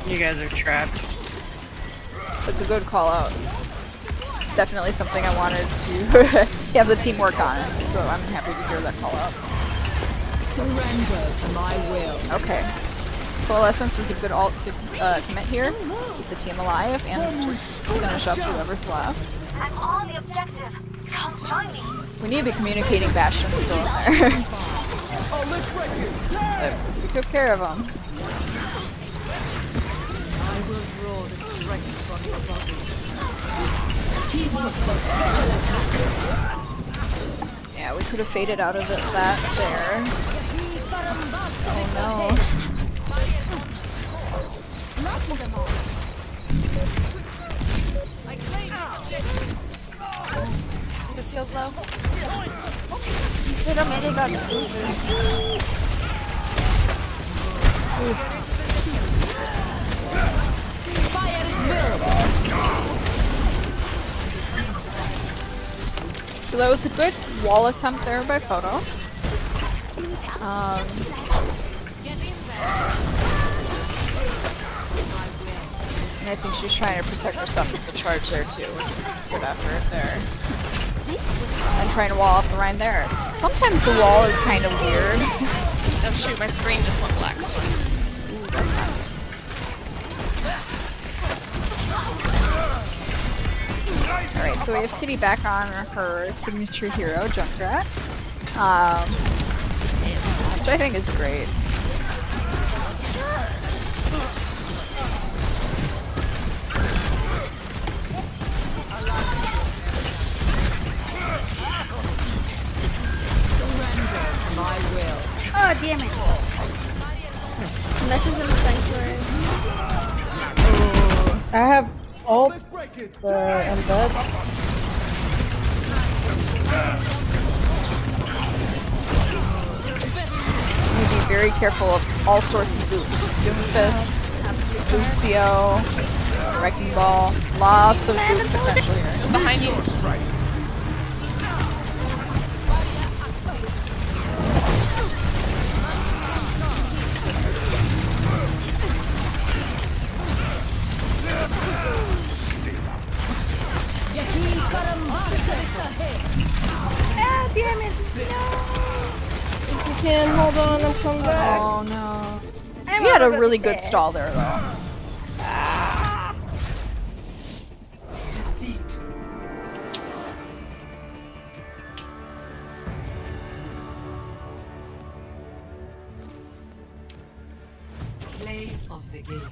You guys are trapped. That's a good call out. Definitely something I wanted to have the team work on, so I'm happy to hear that call out. Surrender to my will. Okay. Coalescence is a good ult to commit here. Keep the team alive and just finish up whoever's left. I'm on the objective. Come join me. We need to be communicating Bastion still in there. Oh, let's break it. But we took care of them. I will draw the strength from your body. Yeah, we could have faded out of that there. Oh no. The seal's low. So that was a good wall attempt there by Photo. And I think she's trying to protect herself with the charge there too, which is good effort there. And trying to wall off the Rhine there. Sometimes the wall is kind of weird. Oh shoot, my screen just went black. Ooh, that's not Alright, so we have Kitty back on her signature hero, Junkrat. Which I think is great. Oh, damn it. Message in the sanctuary. I have ult for embed. You need to be very careful of all sorts of boots. Doomfist, Lucio, Wrecking Ball, lots of boots potentially here. Behind you. Ah, damn it! No! If you can, hold on, I'm coming back. Oh no. We had a really good stall there though. Play of the game.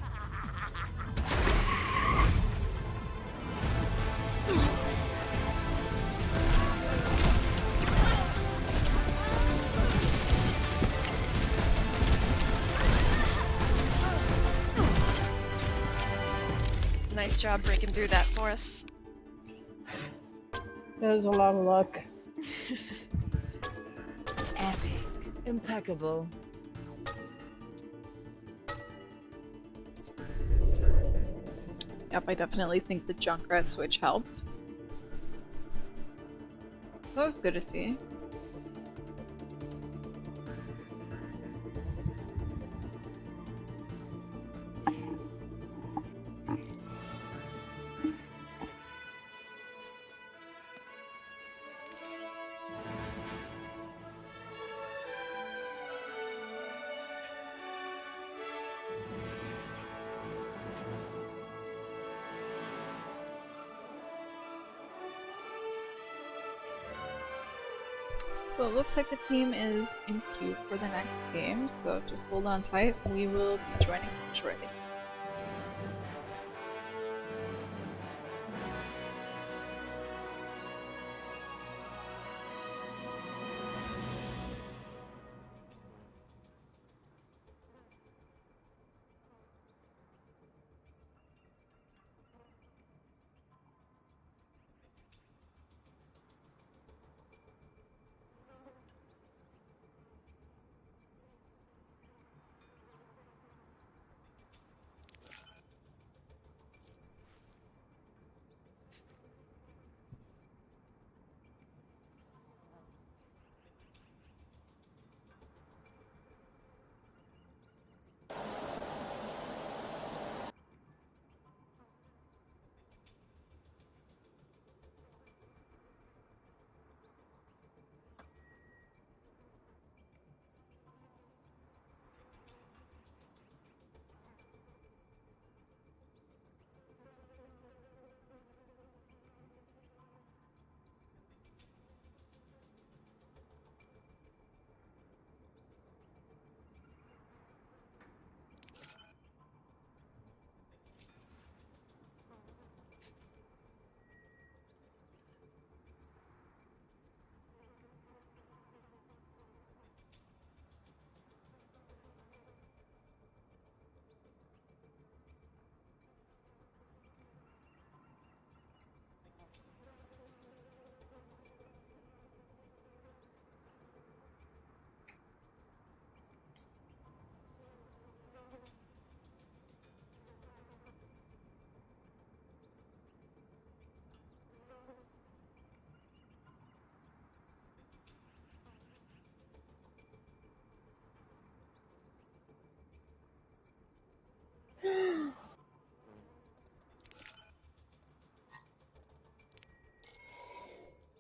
Nice job breaking through that for us. That was a lot of luck. Epic. Impeccable. Yep, I definitely think the Junkrat switch helped. That was good to see. So it looks like the team is in queue for the next game, so just hold on tight. We will be joining shortly.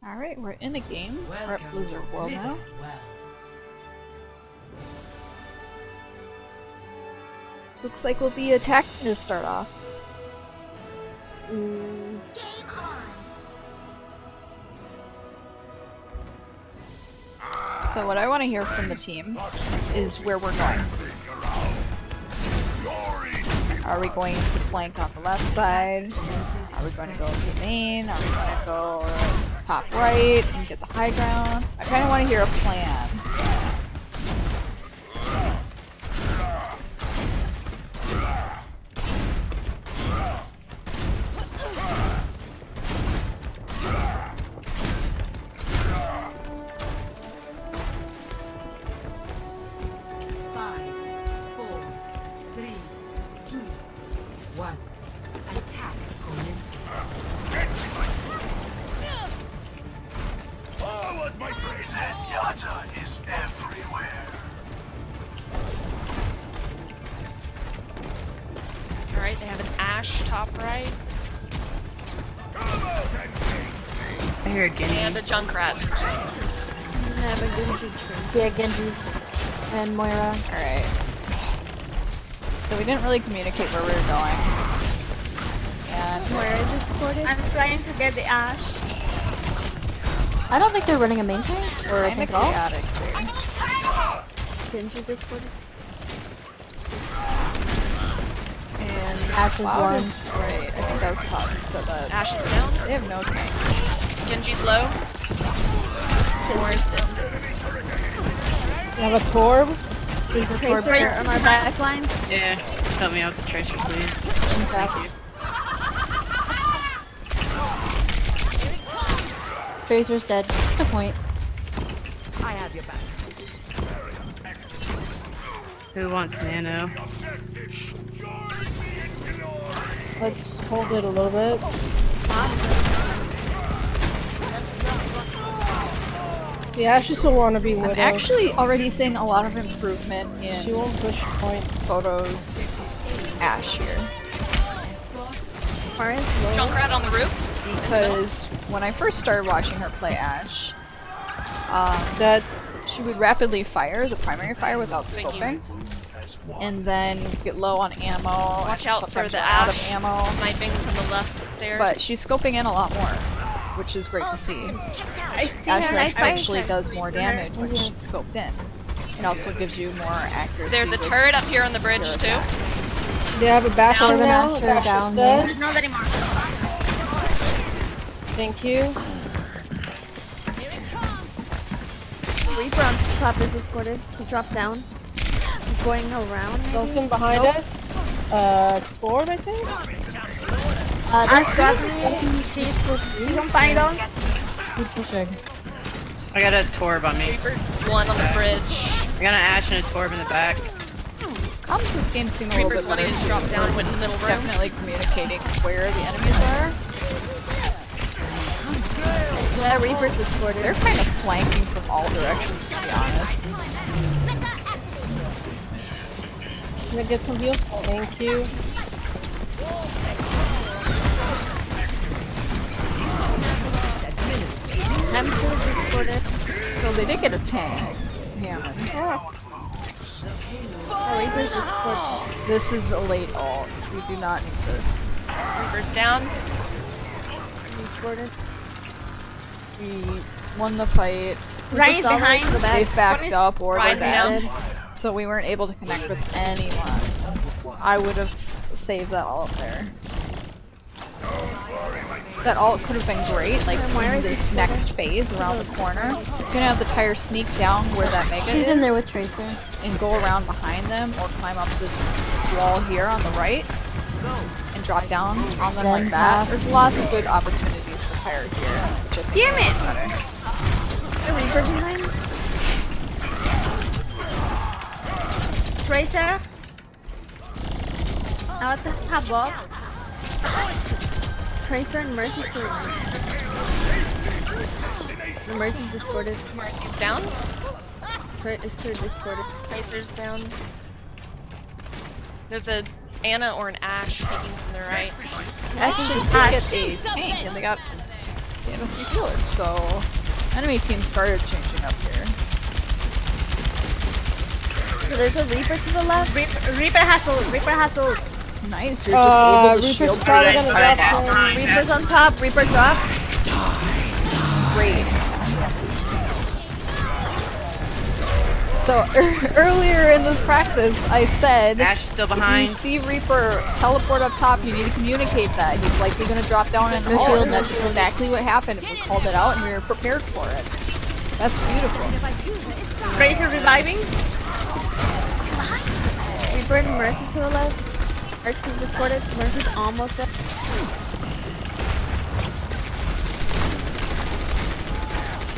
Alright, we're in a game. We're at Blizzard World now. Looks like we'll be attacking to start off. So what I want to hear from the team is where we're going. Are we going to flank on the left side? Are we going to go to the main? Are we going to go top right and get the high ground? I kind of want to hear a plan. Alright, they have an Ashe top right. I hear a Genji. And a Junkrat. Yeah, Genji's and Moira. Alright. So we didn't really communicate where we were going. And Moira just ported. I'm trying to get the Ashe. I don't think they're running a main tank or a tank at all. chaotic. Genji just ported. And Ashe is one. Right, I think that was top. So the Ashe is down. They have no tank. Genji's low. Where's the... You have a Torb? There's a Tracer Torb. on our back line. Yeah, help me out with the tracer, please. Thank you. Tracer's dead. Just a point. I have your back. Who wants nano? Let's hold it a little bit. The Ashes will want to be Widow. I'm actually already seeing a lot of improvement in She won't push point. photos. Ash here. Junkrat on the roof? Because when I first started watching her play Ash, That she would rapidly fire the primary fire without scoping, and then get low on ammo. Watch out for sometimes the run out Ash of ammo. sniping from the left stairs. But she's scoping in a lot more, which is great to see. Ash actually does more damage when she's scoped in. It also gives you more accuracy. There's a with turret up here on the bridge your too. attacks. they have a Bastion now. Basher Bastion's down dead. there. Not anymore. Thank you. Reaper on top is escorted. He dropped down. He's going around. maybe? Something behind us. Torb, I think. Ash got me. She's on fire. Keep pushing. I got a Torb on me. Reaper's one on the bridge. I got an Ash and a Torb in the back. Comms this game seem a little Reaper's bit wanting better. to drop down and went in the middle room. Definitely communicating where the enemies are. Yeah, Reaper's escorted. They're kind of flanking from all directions, to be honest. Can I get some heals? Thank you. Hamster is escorted. So they did get a tank. Hammond. Reaper's escorted. This is a late ult. We do not need this. Reaper's down. Escorted. We won the fight. Ryan's behind. The back. They've backed up or they're Ryan's dead. down. So we weren't able to connect with anyone. I would have saved that ult there. That ult could have been great, like in this next phase around the corner. You're gonna have the tire sneak down where that mega She's is in there with Tracer. and go around behind them or climb up this wall here on the right and drop down on them like Zen's that. half. There's lots of good opportunities for tire here. Which I think Damn is it! better. Reaper behind. Tracer. Now at the top up. Tracer and Mercy too. The Mercy's escorted. Mercy's down. Tracer escorted. Tracer's down. There's a Anna or an Ash peeking from the right. Ash is They hot. get a tank and they got a few killers, so enemy team started changing up here. So there's a Reaper to the left. Reaper has ult. Reaper has ult. Nice, you're just able to Reaper's shield probably the gonna entire drop wall. down. Reaper's on top. Reaper drop. Great. So earlier in this practice, I said, Ash is still if behind. you see Reaper teleport up top, you need to communicate that. He's likely going to drop down in the No ult, shield, and no that's shield. exactly what happened. We called it out and we were prepared for it. That's beautiful. Tracer reviving. Reaper and Mercy to the left. Mercy's escorted. Mercy's almost dead.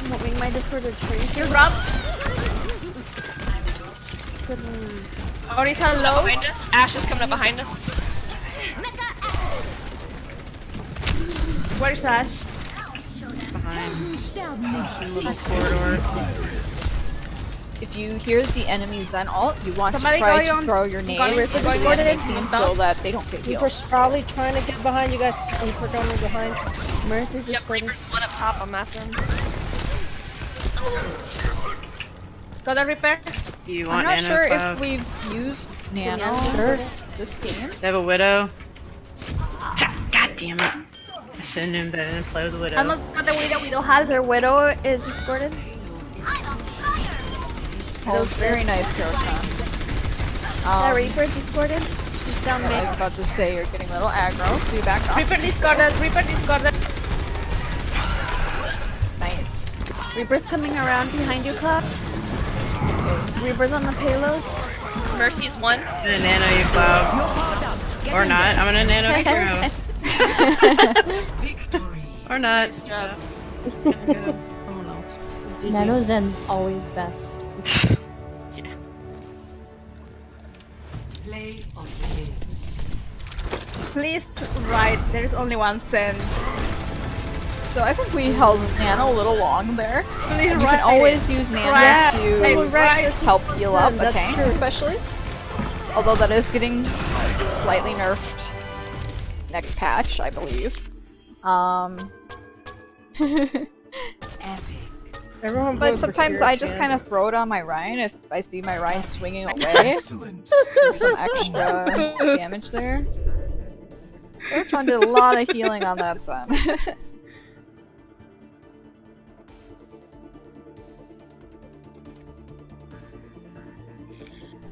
Moving my Discord to Tracer. Drop. Already low. Behind us. Ash is coming up behind us. Where's Ash? Behind. Little corridor. If you hear the enemy Zen ult, you want Somebody to try go to on- throw your nade going into to the go enemy in. team so that they don't get healed. Reaper's probably trying to get behind you guys. Reaper coming behind. Mercy's just Yep, Reaper's one up top. I'm after him. got a Reaper. Do you I'm want not nano sure cloud? if we've used Nano Sure. this game. They have a widow. God damn it. I shouldn't have been play with the widow. Almost got the Widow. Widow has her. Widow is escorted. Oh, very nice kill, Sean. The Reaper's escorted. She's down I was mid. about to say you're getting a little aggro, so you back off. Reaper discarded. Reaper discarded. Nice. Reaper's coming around behind you, Cloud. Reaper's on the payload. Mercy's one. I'm gonna nano you, Cloud. Or not. I'm gonna nano you. Or not. Nice job. Someone else. Nano Zen always best. Yeah. Play of the game. Please write. There's only one send. So I think we held Nano a little long there. Please And you write can always use Nano to help heal up a tank, especially. Although that is getting slightly nerfed next patch, I believe. Everyone But vote for sometimes Kira I just Chan. kind of throw it on my Ryan if I see my Ryan swinging away. Excellent. Some extra damage there. Bertrand did a lot of healing on that son.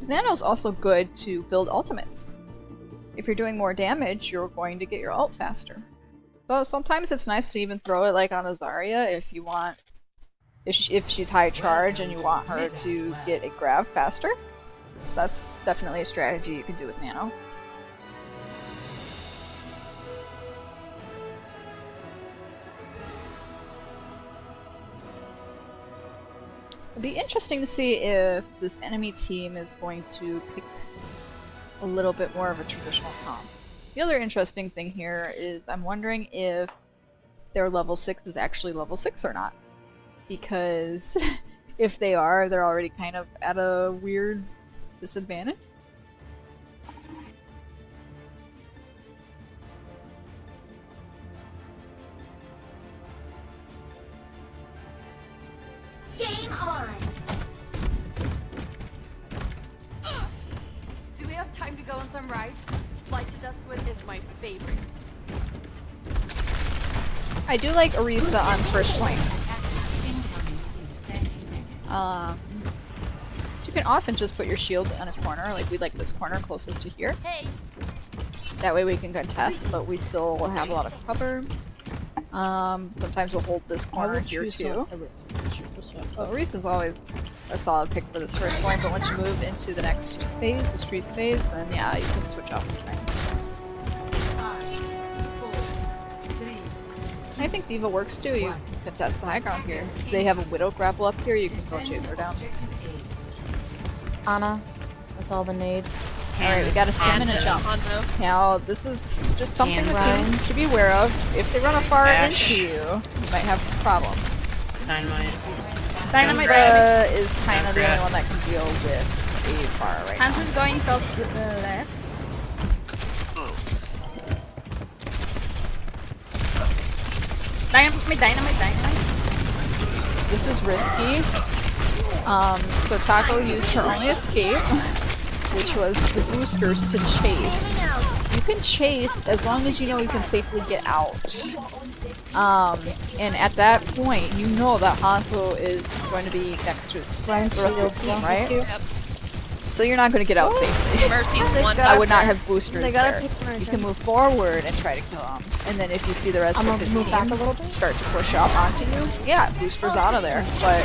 Nano's also good to build ultimates. If you're doing more damage, you're going to get your ult faster. So sometimes it's nice to even throw it like on a Zarya if you want, if she's high charge and you want her to get a grab faster. That's definitely a strategy you can do with Nano. It'd be interesting to see if this enemy team is going to pick a little bit more of a traditional comp. The other interesting thing here is I'm wondering if their level 6 is actually level 6 or not. Because if they are, they're already kind of at a weird disadvantage. Game on! Do we have time to go on some rides? Flight to Duskwood is my favorite. I do like Orisa on first point. You can often just put your shield in a corner, like we like this corner closest to here. Hey! That way we can contest, but we still will have a lot of cover. Sometimes we'll hold this corner here too. Well, Orisa's always a solid pick for this first point, but once you move into the next phase, the streets phase, then yeah, you can switch off the train. I think D.Va works too. You can contest the high ground here. If they have a Widow grapple up here, you can go chase her down. Ana, that's all the nade. Alright, we got a sim and a jump. Now, this is just something the team should be aware of. If they run a far into you, you might have problems. Dynamite. D.Va is kind of the only one that can deal with a far right now. Hansen's going top to the left. Dynamite. This is risky. So Taco used her only escape, which was the boosters to chase. You can chase as long as you know you can safely get out. And at that point, you know that Hanzo is going to be next to his team, right? Yep. So you're not going to get out safely. Mercy's one. I would not have boosters They gotta there. pick Mercy. You can move forward and try to kill him. And then if you see the rest of his team start to push up onto you, yeah, boosters out of there. But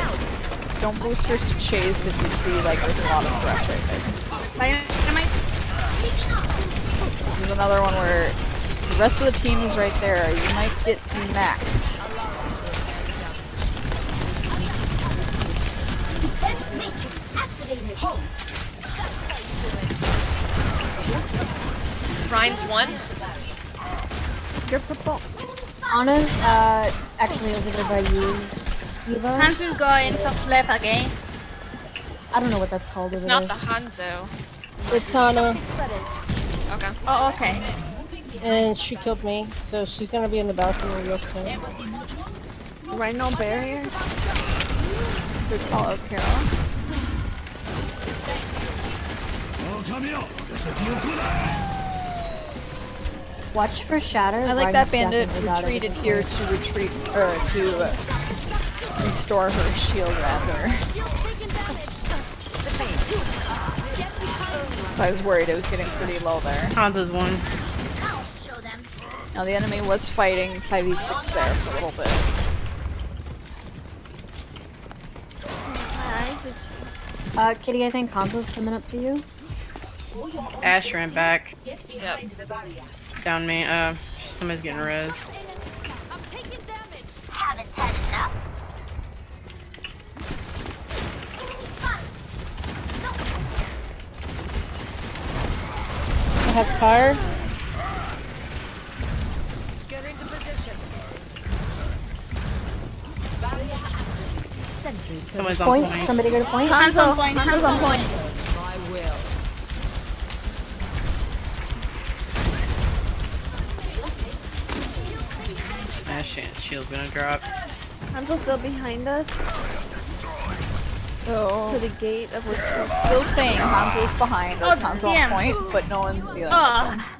don't boosters to chase if you see like there's a lot of threats right there. This is another one where the rest of the team is right there. You might get maxed. Ryan's one. You're purple. Ana's actually over there by you, D.Va. Hansen's going top left again. I don't know what that's called It's over not there. the Hanzo. It's Hana, Okay. Oh, okay. and she killed me, so she's gonna be in the balcony real soon. Right, no barrier. Good call out, Carol. Watch for shatter. I like Ryan's that bandit definitely got it retreated at this here point. to retreat, or to restore her shield rather. So I was worried it was getting pretty low there. Hanzo's one. Now the enemy was fighting 5v6 there for a little bit. Kitty, I think Hanzo's coming up to you. Ash ran back. Yep. Down me. Somebody's getting res. Haven't had have tire. Get into position. Someone's on Point. point. Somebody go to point. Hands on point. Hands on point. My will. Ah, shit. Shield's gonna drop. Hanzo's still behind us. So To the gate of which still saying Hanzo's behind us, Oh, Hanzo on damn. point, but no one's dealing with him. Ah,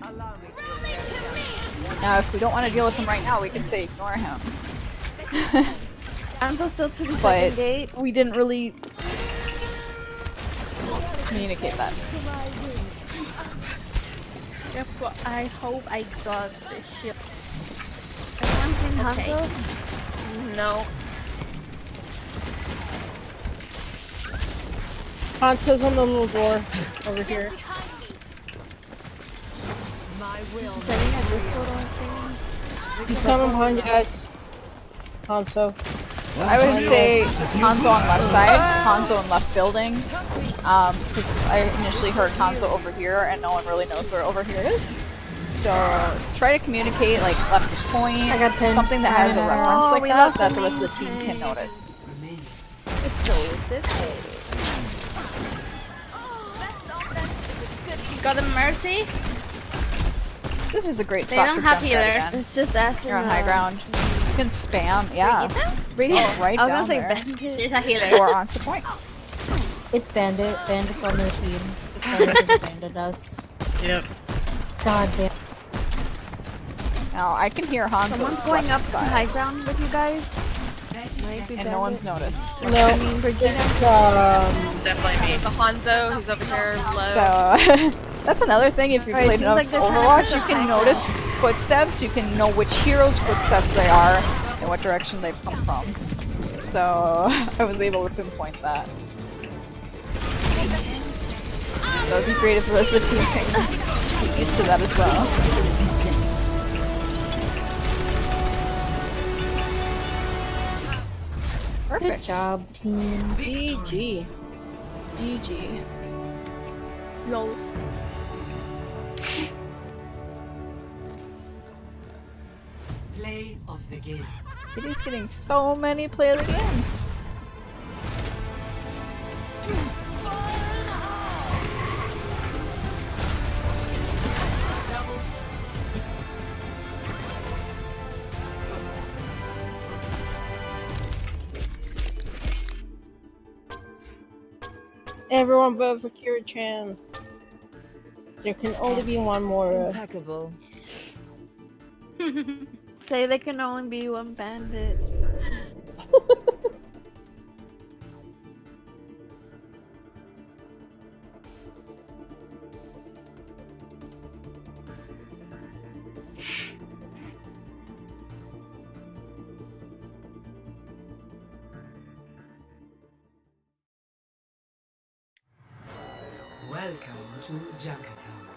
Allow me to repair. Now, if we don't want to deal with him right now, we can say ignore him. Hanzo's still to the But second gate. we didn't really communicate that. therefore, I hope I got the shield. Everyone's in Okay. Hanzo. No. Hanzo's on the little door over here. My will. Sending a Discord on thing. He's coming behind you guys. Hanzo. I would say Hanzo on left side, Hanzo in left building. Because I initially heard Hanzo over here, and no one really knows where over here is. So try to communicate like left point, I got pinned. something that has a reference Oh, like we that, lost that the the rest of the main team can thing. notice. It's saved. It's saved. Got a mercy. This is a great They spot don't for have jump pad healers. again. It's just Ashen. You're on high ground. You can spam, yeah. Brigitte? Oh, right I was down gonna say there. Bandit. She's a healer. Or onto point. It's Bandit. Bandit's on their team. Bandit has abandoned us. Yep. God damn. Now I can hear Hanzo's Someone's going up left to side, high ground with you guys. Might be and no one's Bandit. noticed. No, I mean, Brigitte. it's Definitely me. The Hanzo, he's over here low. So that's another thing. If you've Alright, played seems enough like they're trying to Overwatch, push you us can high notice footsteps. You can know which hero's footsteps they are and what direction they've come from. So I was able to pinpoint that. That would be great if the rest of the team can get used to that as well. Good Perfect. job, team. GG. GG. Lol. Play of the game. Kitty's getting so many play of the game. everyone vote for Kira-chan. There can only be one more. Impeccable. Say there can only be one bandit. Welcome to Junkertown.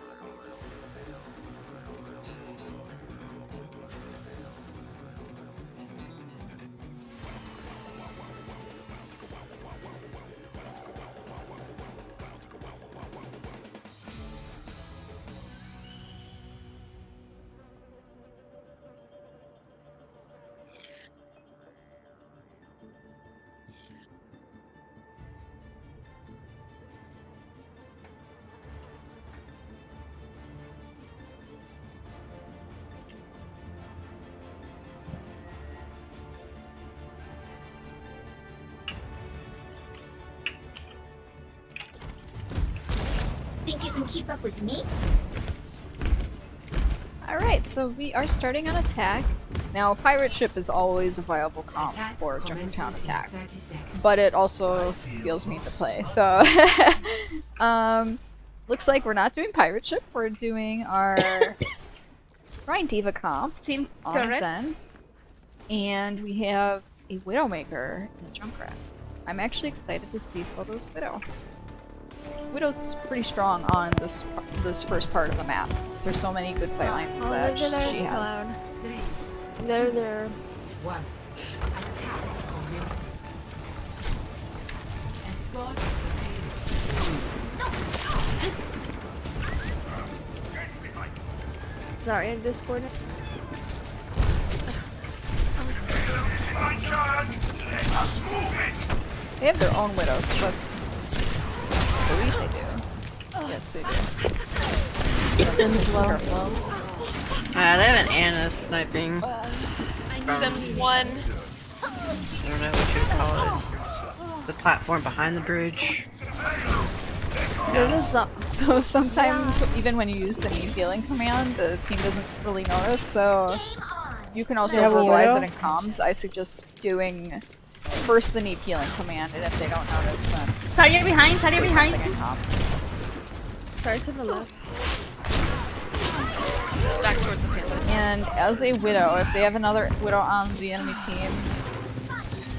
Think you can keep up with me? Alright, so we are starting on attack. Now, pirate ship is always a viable comp for Junkertown attack, but it also feels mean to play. So, looks like we're not doing pirate ship. We're doing our Rhine Diva comp Team on correct. Zen, and we have a Widowmaker and a Junkrat. I'm actually excited to see Photo's Widow. Widow's pretty strong on this first part of the map. There's so many good sightlines Oh, that they're there, she has. Cloud. They're there. One. Attack commence. Escort Zarya discorded. They have their own widows, so that's... I believe they do. Yes, they do. Sims low. They have an Anna sniping. Sims 1. I don't know what you would call it. The platform behind the bridge. So sometimes, even when you use the need healing command, the team doesn't really notice, so you can also verbalize it in comms. I suggest doing first the need healing command, and if they don't notice, then... Zarya behind, Zarya behind! Sorry to the left. Back towards the payload. And as a widow, if they have another widow on the enemy team,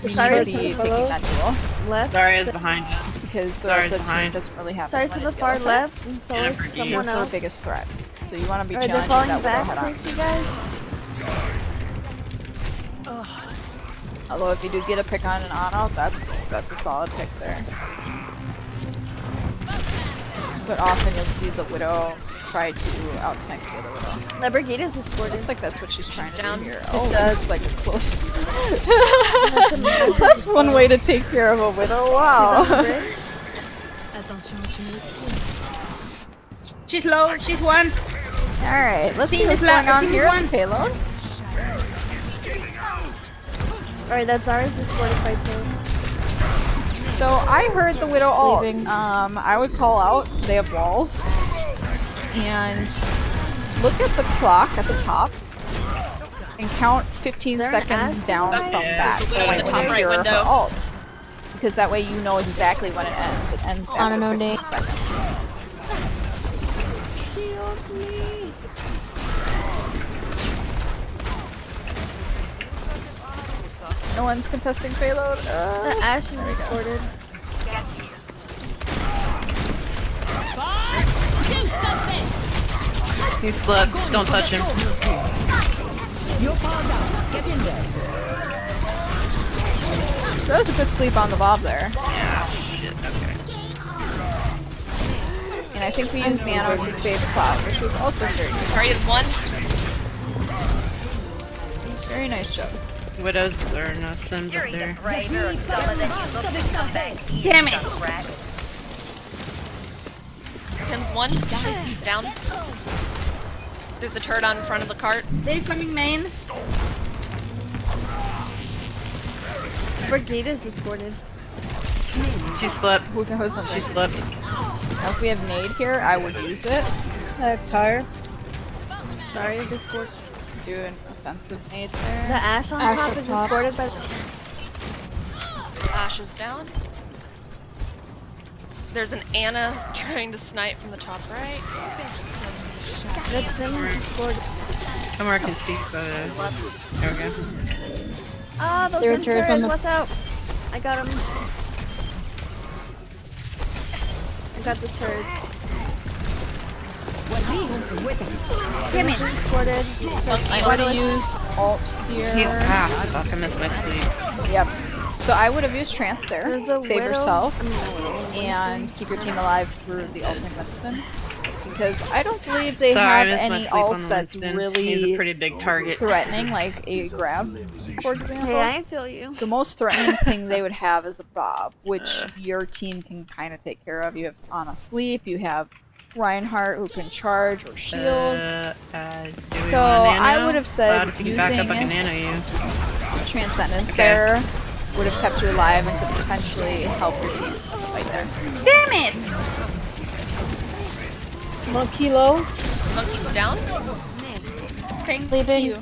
we Sorry need to to be the taking that duel. Left. Zarya's behind us. Because the Zarya's rest of the team behind. doesn't really have Sorry to anyone the deal far with it. left, and so is Jennifer D. You're someone the else. biggest threat. So you want to be Alright, they're challenging falling that widow back head on. towards you guys. Although if you do get a pick on an Ana, that's a solid pick there. But often you'll see the widow try to outsnipe the other widow. The brigade is discorded. Looks like that's what she's trying to down. do here. Oh, does. like it's close. That's one way to take care of a widow. Wow. She's low, she's one. Alright, let's see Team what's is going left, on team here is on payload. Alright, that's ours discorded by two. So I heard the widow ult. I would call out. They have walls. And look at the clock at the top. And count 15 seconds down from back. Widow in the top right your window. ult. Because that way you know exactly when it ends. It ends On an after own day. 15 seconds. Shield me. No one's contesting payload. The Ashe is discorded. He slipped. Don't touch him. So that was a good sleep on the Bob there. Shit, okay. And I think we used Nano to save Cloud, which was also very good. Zarya's 1. Very nice job. Widows are no Sims up there. Damn it! Sims 1. He's down. There's the turret on front of the cart. They're coming main. Brigade is discorded. She slept. Who knows on She this? slept. Now if we have nade here, I would use it. I have tire. Sorry, discord. Do an offensive nade The there. Ashe on Ashe top up is top. discorded by. Ashe is down. There's an Ana trying to snipe from the top right. That's him discorded. Somewhere I can see the... There we go. Ah, those There are Sim turrets turrets, on the- watch out! I got him. I got the turrets. Damn it! Discorded. I want to use ult here. Fuck, I missed my sleep. Yep. So I would have used trance there. There's a Save widow. yourself and keep your team alive through the ult in Winston. Because I don't believe they Sorry, I have missed my any sleep on ults the that's Winston. really He's a pretty big target. threatening, like a grab, for example. Hey, I feel you. The most threatening thing they would have is a Bob, which your team can kind of take care of. You have Ana Sleep, you have Reinhardt who can charge or shield. Do we So want a nano? I would have said Cloud, if you can back up, I can using nano you. Transcendence Okay. there would have kept you alive and could potentially help your team fight there. Damn it! Monkey low. Monkey's down. Thank Sleeping. you.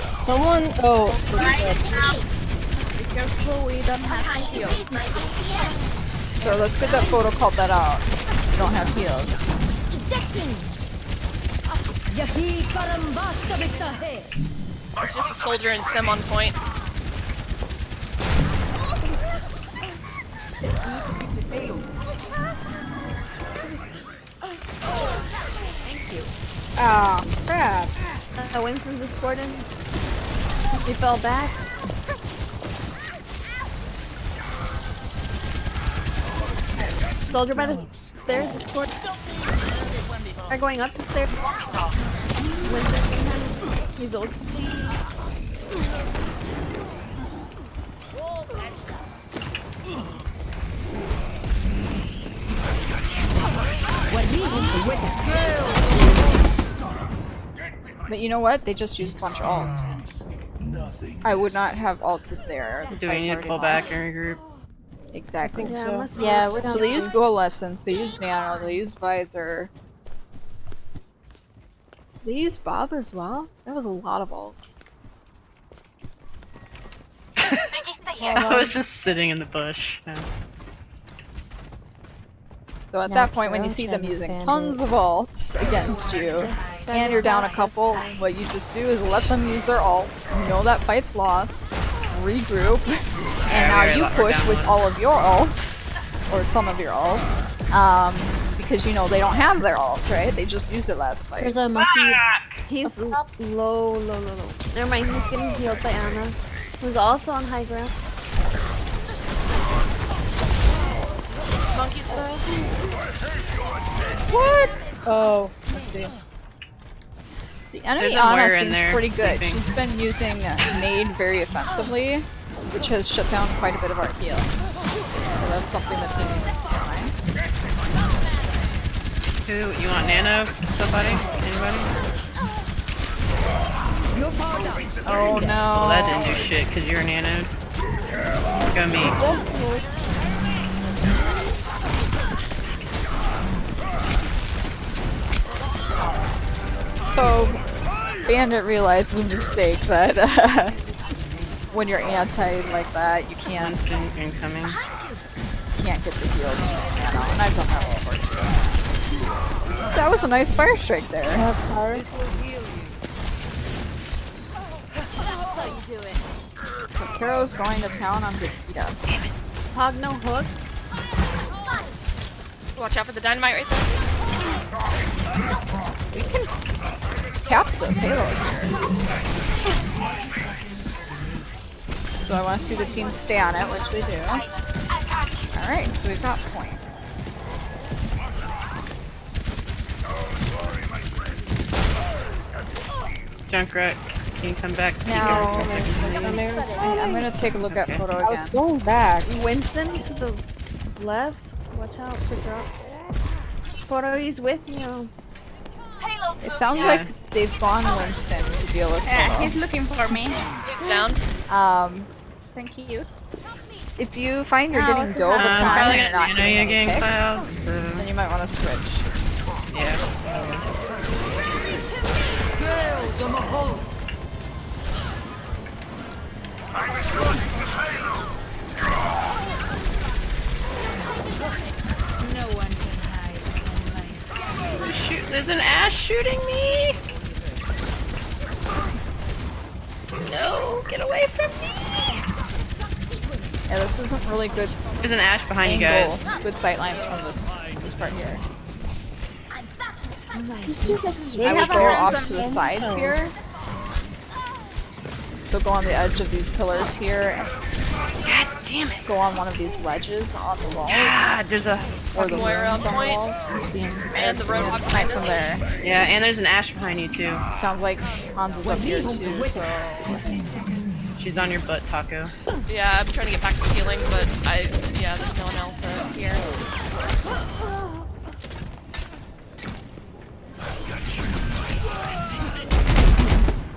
Someone. Oh, Be careful, we don't have heal. So let's get that photo called that out. You don't have heals. It's just a soldier and Sim on point. ah, crap. Winston's discorded. He fell back. Soldier by the stairs discorded. They're going up the stairs. He's old. But you know what? They just used a bunch of ults. I would not have ulted there. Do we need to pull back and regroup? Exactly. Yeah, we don't So they use Goal Lessons, they use Nano, they use Visor. They use Bob as well? That was a lot of ult. I was just sitting in the bush. Yeah. So at that point when you see them using tons of ults against you, and you're down a couple, what you just do is let them use their ults, you know that fight's lost, regroup, and now you push with all of your ults, or some of your ults, because you know they don't have their ults, right? They just used it last fight. There's a monkey. He's low. Never mind, he's getting healed by Anna, who's also on high ground. Monkey's though. What? Oh, let's see. The enemy Ana seems pretty good. She's been using Nade very offensively, which has shut down quite a bit of our heal. So that's something that we need to mind. You want Nano, somebody? Anybody? Oh no. Well, that didn't do shit because you're nanoed. Go me. So, Bandit realized the mistake that when you're anti like that, you can't incoming. Can't get the heals from Nano, and I've done that before too. That was a nice fire strike there. So Karo's going to town on Vegeta. Hog no hook. Watch out for the dynamite right there. We can cap the payload here. So I want to see the team stay on it, which they do. Alright, so we've got point. Junkrat, can you come back? Now, I'm gonna take a look at photo again. I was going back. Winston to the left. Watch out for drop. Photo is with you. It sounds like they've gone Winston to deal with Photo. He's looking for me. He's down. Thank you. If you find you're getting dove a ton and you're not getting any picks, then you might want to switch. Yeah. No one can hide from my sight. Shoot, there's an Ash shooting me! No, get away from me! Yeah, this isn't really good. There's an Ash behind you guys. Good sightlines from this part here. I would go off to the sides here. So go on the edge of these pillars here. God damn it! Go on one of these ledges on the walls. God, there's a or the Moira rooms on the point. walls. And the roadhog Snipe behind from us. there. Yeah, and there's an Ash behind you too. Sounds like Hans is up here too, so... She's on your butt, Taco. Yeah, I'm trying to get back to healing, but yeah, there's no one else here.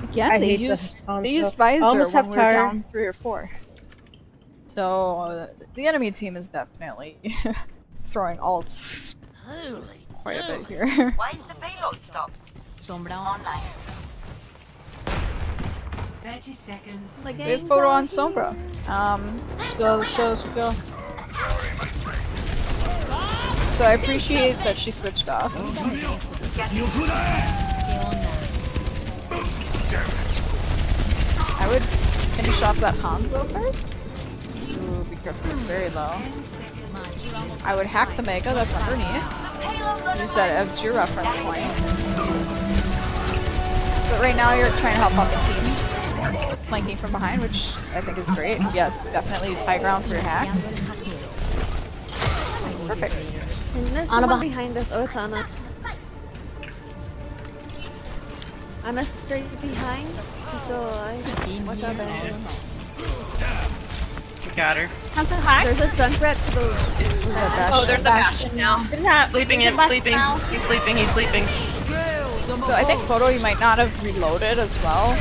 Again, they used Visor almost when have we were Tyre. down 3 or 4. So the enemy team is definitely throwing ults quite a bit here. Why is the payload stop? Sombra online. 30 seconds. We have photo on Sombra. Let's go. So I appreciate that she switched off. I would finish off that Hanzo first. Ooh, be careful, it's very low. I would hack the Mega that's underneath. Use that as your reference point. But right now you're trying to help out the team. Flanking from behind, which I think is great. Yes, definitely use high ground for your hack. Perfect. And there's Anna someone behind us. Oh, it's Anna. Anna's straight behind. She's still alive. Watch out, Banjo. We got her. Something high? There's a Junkrat to the Oh, there's a Bastion now. Sleeping, he's sleeping. He's sleeping, he's sleeping. So I think Photo, you might not have reloaded as well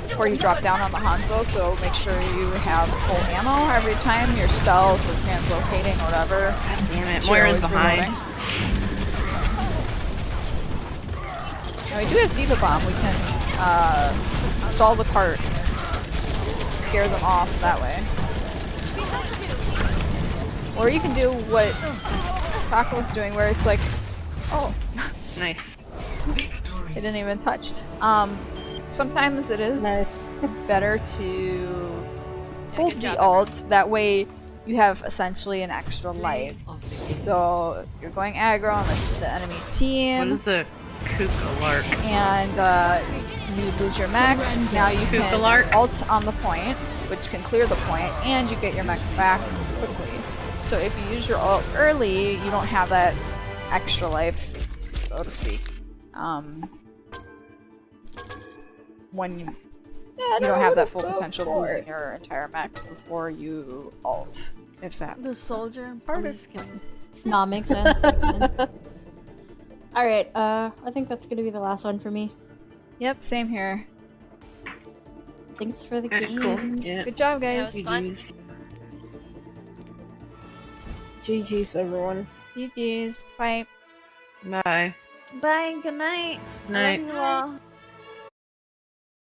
before you drop down on the Hanzo, so make sure you have full ammo every time your stealth or translocating or whatever. Damn it, You're Moira's always behind. reloading. Now we do have Diva Bomb, we can stall the cart, scare them off that way. Or you can do what Taco was doing where it's like, oh, nice. It didn't even touch. Sometimes it is better to hold the ult, that way you have essentially an extra life. So you're going aggro on the enemy team. What is a Kukalark? And you lose your mech, now you can ult on the point, which can clear the point, and you get your mech back quickly. So if you use your ult early, you don't have that extra life, so to speak. When you don't have that full potential of losing your entire mech before you ult. If that the soldier I'm part just kidding. Nah, makes sense. Makes sense. Alright, I think that's gonna be the last one for me. Yep, same here. Thanks for the Alright, games. cool. Yeah. Good job, guys. That was fun. GG's, everyone. GG's. Bye. Bye. Bye, good night. Night. I love you all.